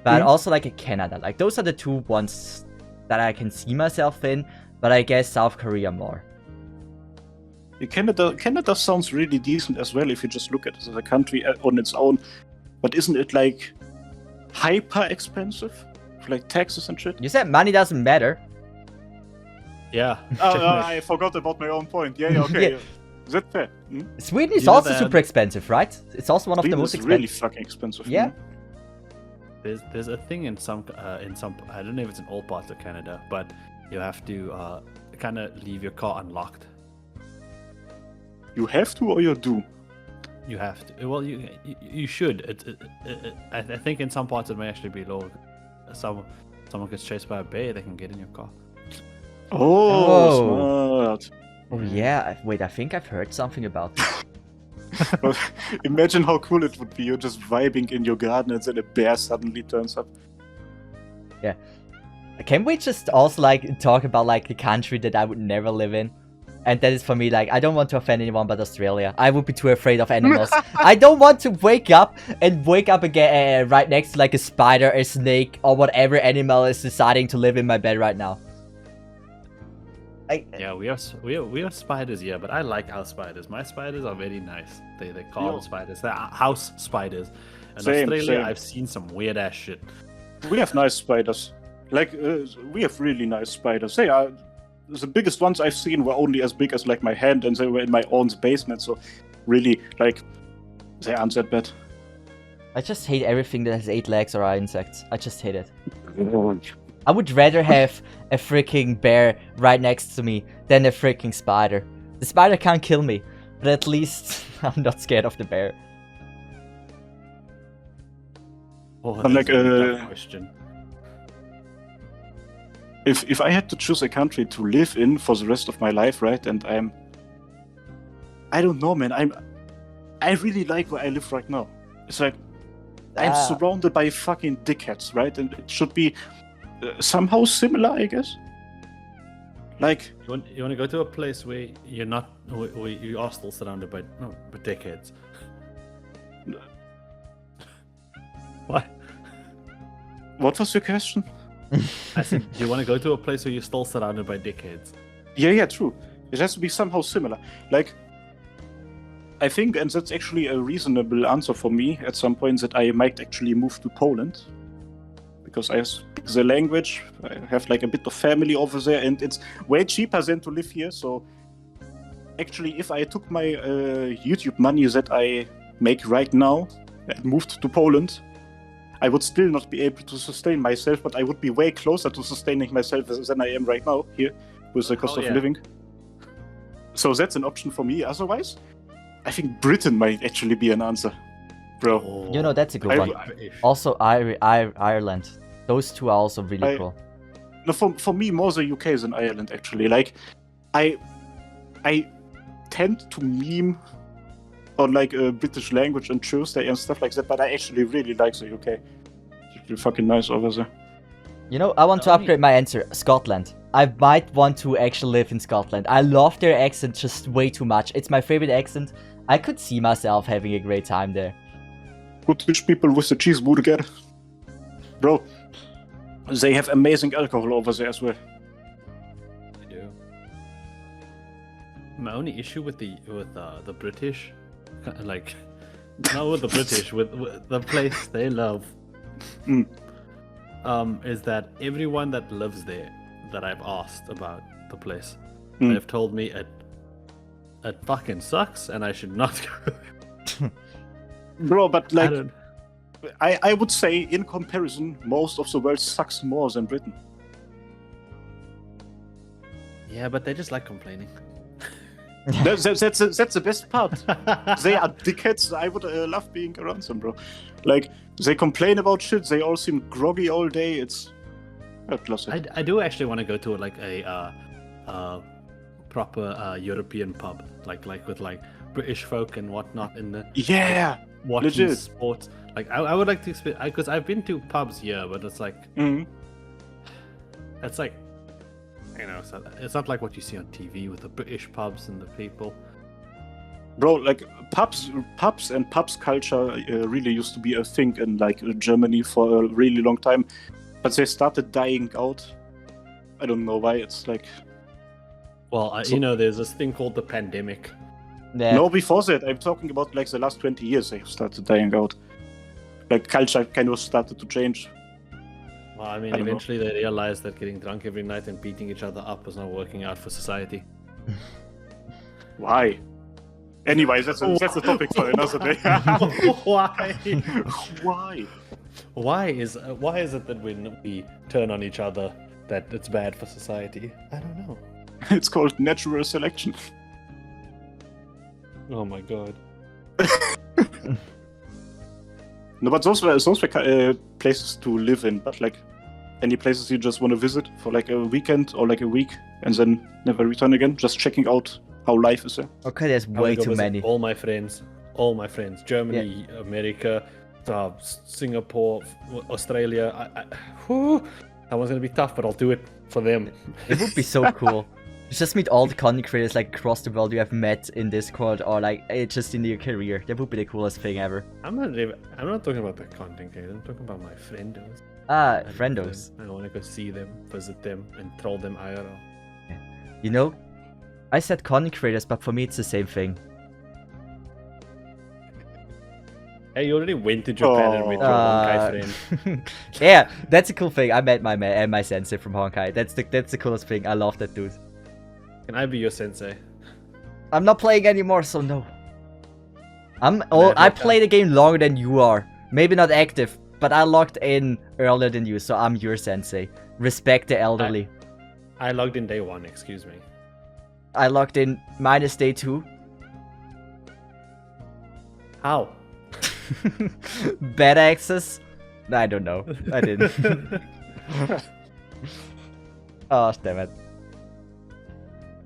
But also like Canada, like those are the two ones that I can see myself in. but I guess South Korea more. Canada sounds really decent as well if you just look at it as a country on its own. But isn't it like hyper expensive? For, like taxes and shit? You said money doesn't matter. Yeah. I forgot about my own point. Yeah, okay. Yeah. Is that fair? Sweden is You know also that- super expensive, right? It's also one of the Sweden most is really expensive. fucking expensive. Yeah. There's a thing in some I don't know if it's in all parts of Canada, but you have to kind of leave your car unlocked. You have to or you do? You have to. Well, you should. I think in some parts it may actually be low. Someone gets chased by a bear, they can get in your car. Oh, smart. Oh yeah. Wait, I think I've heard something about this. Imagine how cool it would be. You're just vibing in your garden and then a bear suddenly turns up. Can we just also like talk about like the country that I would never live in? And that is for me, like, I don't want to offend anyone but Australia. I would be too afraid of animals. I don't want to wake up again right next to like a spider, a snake, or whatever animal is deciding to live in my bed right now. Yeah, we have spiders here, but I like our spiders. My spiders are very nice. They call them spiders. They're house spiders. In Australia, same. I've seen some weird ass shit. We have nice spiders. Like, we have really nice spiders. They are... The biggest ones I've seen were only as big as like my hand, and they were in my aunt's basement. So, really, like, they aren't that bad. I just hate everything that has 8 legs or are insects. I just hate it. I would rather have a freaking bear right next to me than a freaking spider. The spider can't kill me, but at least I'm not scared of the bear. Oh, I'm like, that's a tough question. If I had to choose a country to live in for the rest of my life, right, and I don't know, man. I really like where I live right now. It's like I'm surrounded by fucking dickheads, right, and it should be somehow similar, I guess. Like You want to go to a place where you're not, where you are still surrounded by dickheads. What? What was your question? I said, do you want to go to a place where you're still surrounded by dickheads? Yeah, true. It has to be somehow similar. Like, I think, and that's actually a reasonable answer for me at some point, that I might actually move to Poland. Because I speak the language, I have like a bit of family over there, and it's way cheaper than to live here. So, actually, if I took my YouTube money that I make right now and moved to Poland, I would still not be able to sustain myself, but I would be way closer to sustaining myself than I am right now here with the cost of living. So that's an option for me. Otherwise, I think Britain might actually be an answer, bro. Oh, You know, that's a good one. Also, Ireland. Those two are also really cool. No, for me, more the UK than Ireland, actually. Like, I tend to meme on like British language on Tuesday and stuff like that, but I actually really like the UK. It's really fucking nice over there. You know, I want to upgrade my answer. Scotland. I might want to actually live in Scotland. I love their accent just way too much. It's my favorite accent. I could see myself having a great time there. Good rich people with the cheeseburger. Bro, they have amazing alcohol over there as well. They do. My only issue with the British, like, not with the British, with the place they love, is that everyone that lives there that I've asked about the place, they've told me it fucking sucks and I should not go. Bro, but like, I would say in comparison, most of the world sucks more than Britain. Yeah, but they just like complaining. That's the best part. They are dickheads. I would love being around them, bro. Like, they complain about shit. They all seem groggy all day. It's classic. I do actually want to go to like a proper European pub, like with like British folk and whatnot in the watching legit sports. Like I would like to experience, because I've been to pubs here, but it's like it's like, you know, it's not like what you see on TV with the British pubs and the people. Bro, like pubs and pubs culture really used to be a thing in like Germany for a really long time, but they started dying out. I don't know why. It's like Well, you know, there's this thing called the pandemic. Yeah. No, before that, I'm talking about like the last 20 years they have started dying out. Like culture kind of started to change. Well, I mean, I don't know. eventually they realized that getting drunk every night and beating each other up was not working out for society. Why? Anyways, that's a topic for another day. Why? Why? Why is it that when we turn on each other that it's bad for society? I don't know. It's called natural selection. Oh my god. No, but those were places to live in. But like, any places you just want to visit for like a weekend or like a week and then never return again, just checking out how life is there. Okay, there's I wanna way go too visit many. All my friends. Germany, America, Singapore, Australia. That one's gonna be tough, but I'll do it for them. It would be so cool. Just meet all the content creators like across the world you have met in Discord or like just in your career. That would be the coolest thing ever. I'm not talking about the content creators. I'm talking about my friendos. Ah, I love friendos. them. I want to go see them, visit them, and troll them IRL. You know, I said content creators, but for me it's the same thing. Hey, you already went to Japan and met your Honkai friend. Yeah, that's a cool thing. I met my sensei from Honkai. That's the coolest thing. I love that dude. Can I be your sensei? I'm not playing anymore, so no. I play the game longer than you are. Maybe not active, but I logged in earlier than you, so I'm your sensei. Respect the elderly. I logged in day 1, excuse me. I logged in minus day 2. How? Bad access? I don't know. I didn't. Oh, damn it.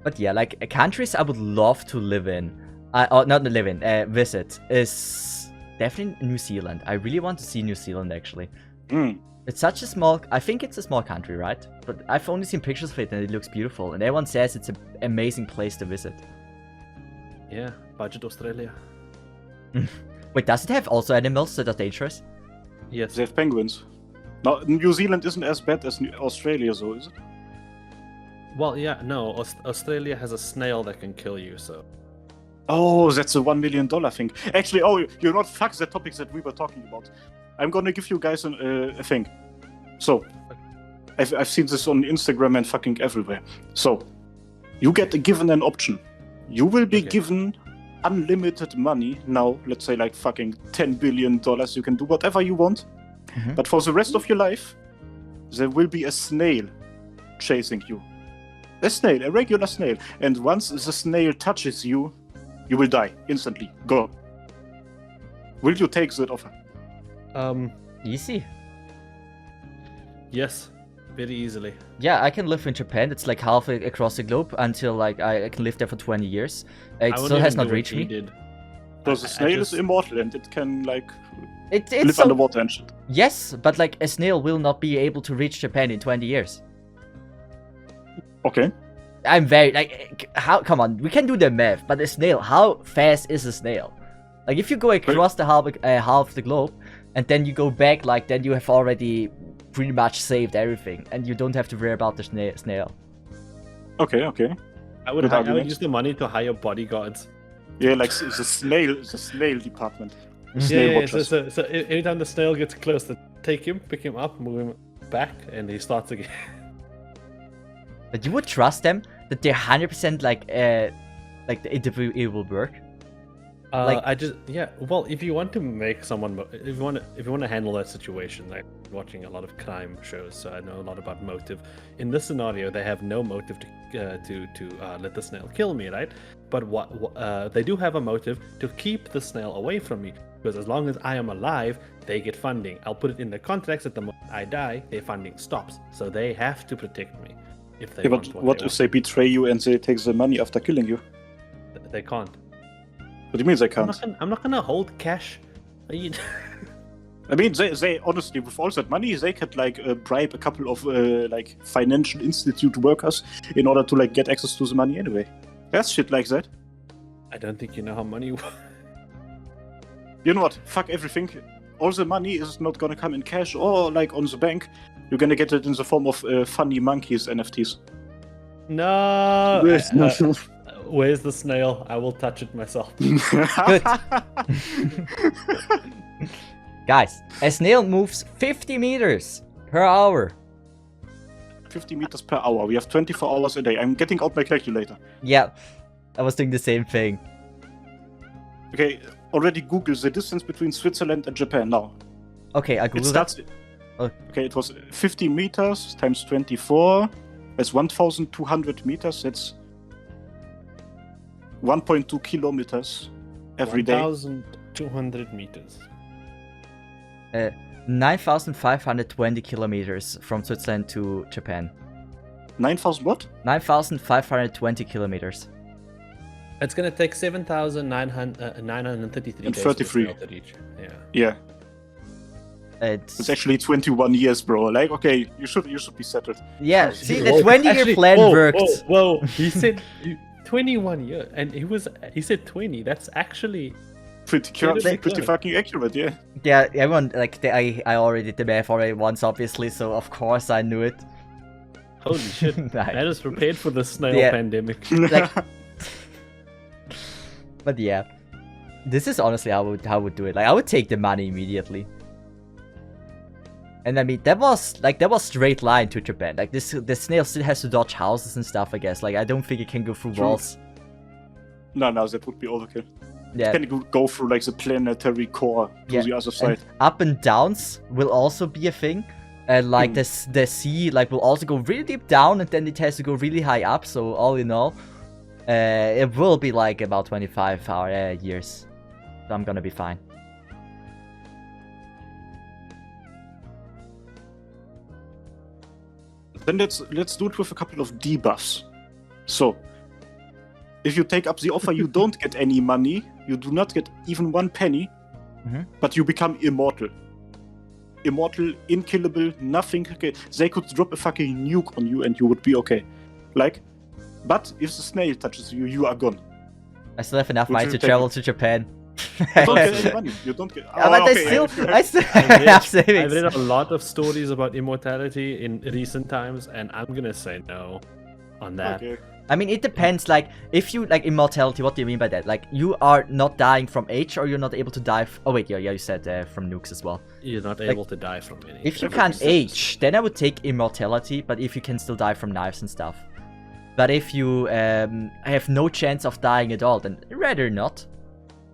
But yeah, like countries I would love to live in, not live in, visit, is definitely New Zealand. I really want to see New Zealand actually. It's such a small, I think it's a small country, right? But I've only seen pictures of it and it looks beautiful. And everyone says it's an amazing place to visit. Yeah, budget Australia. Wait, does it have also animals that are dangerous? Yes. They have penguins. Now, New Zealand isn't as bad as Australia, though, is it? Well, yeah, no. Australia has a snail that can kill you, so. Oh, that's a $1 million thing. Actually, you know what? Fuck the topics that we were talking about. I'm gonna give you guys a thing. So, I've seen this on Instagram and fucking everywhere. So, you get given an option. You will be given unlimited money now. Let's say like fucking $10 billion. You can do whatever you want. But for the rest of your life, there will be a snail chasing you. A snail, a regular snail. And once the snail touches you, you will die instantly. Go. Will you take that offer? Easy. Yes, very easily. Yeah, I can live in Japan. It's like half across the globe until like I can live there for 20 years. It still has not reached me. Because the snail is immortal and it can like It's live so, underwater and shit. yes, but like a snail will not be able to reach Japan in 20 years. Okay. I'm very like how? Come on, we can do the math. But a snail, how fast is a snail? Like if you go across the half the globe and then you go back, like then you have already pretty much saved everything, and you don't have to worry about the snail. Okay. I would use the money to hire bodyguards. Yeah, like the snail department. Yeah, so anytime the snail gets close, they take him, pick him up, move him back, and he starts again. But you would trust them that they're 100% like the interview will work. Well, if you want to make someone, if you want to handle that situation, like watching a lot of crime shows, so I know a lot about motive. In this scenario, they have no motive to let the snail kill me, right? But they do have a motive to keep the snail away from me, because as long as I am alive, they get funding. I'll put it in the contracts that the moment I die, their funding stops, so they have to protect me. If they want what if they betray you and they take the money after killing you? They can't. What do you mean they can't? I'm not gonna hold cash. I mean, they honestly, with all that money, they could like bribe a couple of like financial institute workers in order to like get access to the money anyway. That's shit like that. I don't think you know how money works. You know what? Fuck everything. All the money is not gonna come in cash or like on the bank. You're gonna get it in the form of funny monkeys NFTs. No. Where's the snail? I will touch it myself. Good. Guys, a snail moves 50 meters per hour. 50 meters per hour. We have 24 hours a day. I'm getting out my calculator. Yeah, I was doing the same thing. Okay, already Google the distance between Switzerland and Japan now. Okay, I googled that. Oh. Okay, it was 50 meters times 24. That's 1,200 meters. That's 1.2 kilometers every day. 1,200 meters. 9,520 kilometers from Switzerland to Japan. 9,000 what? 9,520 kilometers. It's gonna take 7,933 And days 33. to reach. Yeah. Yeah, it's actually 21 years, bro. Like, okay, you should be settled. Yeah, see, the 20-year plan worked. Whoa, he said 21 years, and he said 20. That's actually Pretty fucking accurate, yeah. Yeah, everyone, like, I already did the math already once, obviously, so of course I knew it. Holy shit. That is prepared for the snail pandemic. Like, but yeah, this is honestly how I would do it. Like, I would take the money immediately. And I mean, that was straight line to Japan. Like, the snail still has to dodge houses and stuff, I guess. Like, I don't think it can go through walls. No, that would be overkill. Yeah. It can go through, like, the planetary core to the other side. And up and downs will also be a thing. And, like, the sea, like, will also go really deep down, and then it has to go really high up. So, all in all, it will be, like, about 25 years. So, I'm gonna be fine. Then let's do it with a couple of debuffs. So, if you take up the offer, you don't get any money. You do not get even 1 penny. But you become immortal. Immortal, unkillable, nothing. Okay. They could drop a fucking nuke on you and you would be okay. Like, but if the snail touches you, you are gone. I still have enough money to travel to Japan. You don't get any money. You don't get. But I still have savings. I've read a lot of stories about immortality in recent times, and I'm gonna say no on that. Okay. I mean, it depends. Like, if you like immortality, what do you mean by that? Like, you are not dying from age, or you're not able to die. Oh wait, yeah, you said from nukes as well. You're not able to die from any. If you can't age, then I would take immortality. But if you can still die from knives and stuff. But if you have no chance of dying at all, then rather not.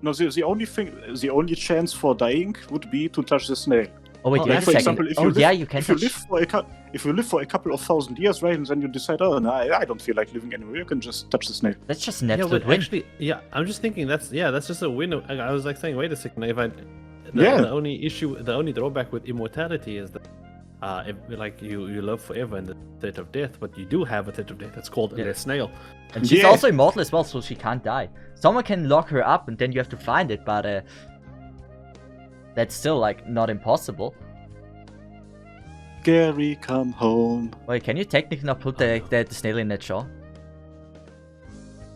No, the only chance for dying would be to touch the snail. Oh wait, yeah, for example, if you live for a couple of thousand years, right, and then you decide, oh no, I don't feel like living anymore, you can just touch the snail. That's just an absolute but win. actually, I'm just thinking that's just a win. I was like saying, wait a second, the only drawback with immortality is that if, like you live forever in the state of death, but you do have a state of death. It's called the snail. And she's also immortal as well, so she can't die. Someone can lock her up, and then you have to find it, but that's still, like, not impossible. Gary, come home. Wait, can you technically not put the snail in that jar?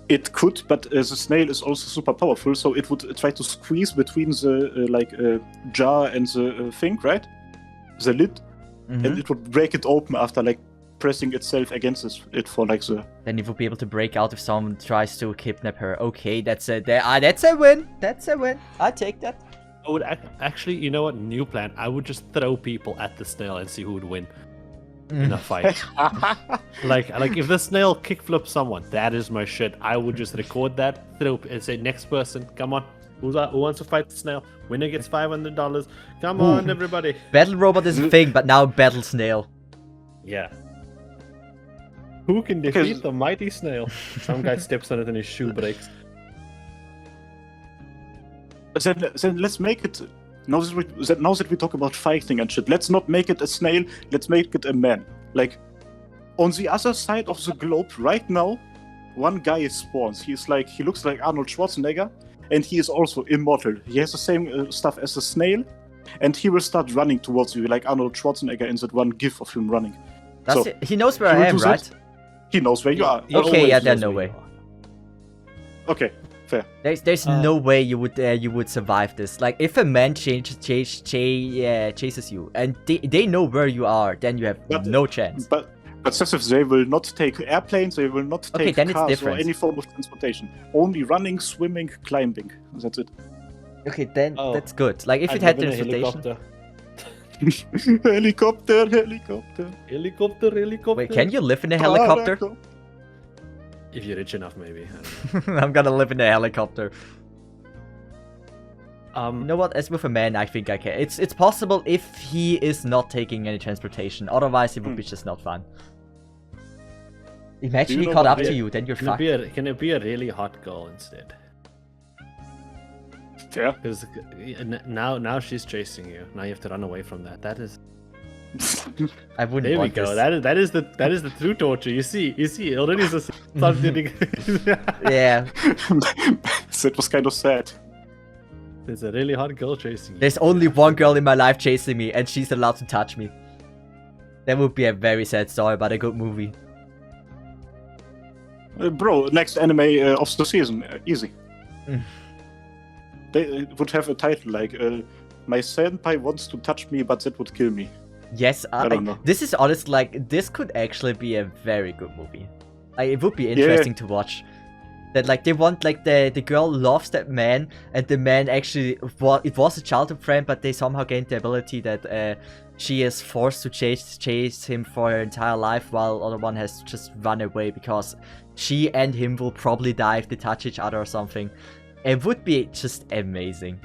It could, but the snail is also super powerful, so it would try to squeeze between the jar and the thing, right? The lid, and it would break it open after, like, pressing itself against it for, like, the... Then it would be able to break out if someone tries to kidnap her. Okay, that's a win. That's a win. I take that. I would actually, you know what? New plan. I would just throw people at the snail and see who would win in a fight. like if the snail kickflips someone, that is my shit. I would just record that, throw and say, next person, come on. Who wants to fight the snail? Winner gets $500. Come on, everybody. Battle robot is a thing, but now battle snail. Yeah. Who can defeat the mighty snail? Some guy steps on it and his shoe breaks. Then let's make it. Now that we talk about fighting and shit, let's not make it a snail. Let's make it a man. Like, on the other side of the globe right now, one guy spawns. He looks like Arnold Schwarzenegger, and he is also immortal. He has the same stuff as a snail, and he will start running towards you like Arnold Schwarzenegger in that one GIF of him running. He knows where I am, right? He knows where you are. Okay, yeah, then no way. Okay. Fair. There's no way you would survive this. Like, if a man chases you and they know where you are, then you have no chance. But But says if they will not take airplanes, they will not take then it's cars or different. any form of transportation. Only running, swimming, climbing. That's it. Okay, then Oh. that's good. Like if I've it had never been a transportation. Helicopter, helicopter. Helicopter. Wait, can you live in a helicopter? If you're rich enough, maybe. I don't know. I'm gonna live in a helicopter. You Um, know what? As with a man, I think I can. It's possible if he is not taking any transportation. Otherwise, it would be just not fun. Imagine you he know caught what up they- to you, then you're can it, fucked. can it be a really hot girl instead? Yeah. Because now she's chasing you. Now you have to run away from that. That is. I wouldn't There we want go. this. That is the true torture. You see already is something. Yeah, That was kind of sad. There's a really hot girl chasing you. there's only one girl in my life chasing me, and she's allowed to touch me. That would be a very sad story, but a good movie. Bro, next anime of the season. Easy. Mm. They would have a title like My senpai wants to touch me, but that would kill me. Yes, I don't know. this is honest. Like this could actually be a very good movie. Like it would be interesting to watch. That like they want like the girl loves that man, and the man actually it was a childhood friend, but they somehow gained the ability that she is forced to chase him for her entire life, while the other one has to just run away because she and him will probably die if they touch each other or something. It would be just amazing.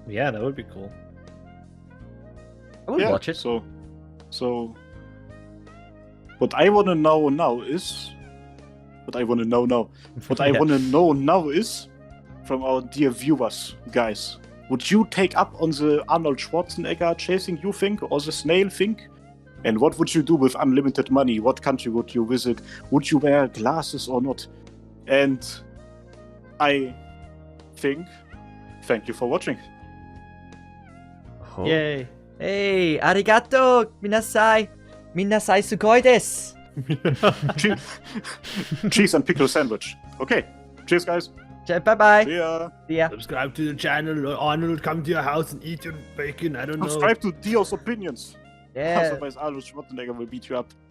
Yeah, that would be cool. I would watch it. So what I wanna know now is What I wanna know now is from our dear viewers, guys. Would you take up on the Arnold Schwarzenegger chasing you thing or the snail thing? And what would you do with unlimited money? What country would you visit? Would you wear glasses or not? And I think, thank you for watching. Oh. Yay! Hey, arigato, minasai. Minasai sugoi desu. Cheese and pickle sandwich. Okay, cheers guys. Bye-bye. See ya. Yeah. Subscribe to the channel, or Arnold will come to your house and eat your bacon. I don't know. Subscribe to Dio's opinions. Yeah. Otherwise Arnold Schwarzenegger will beat you up.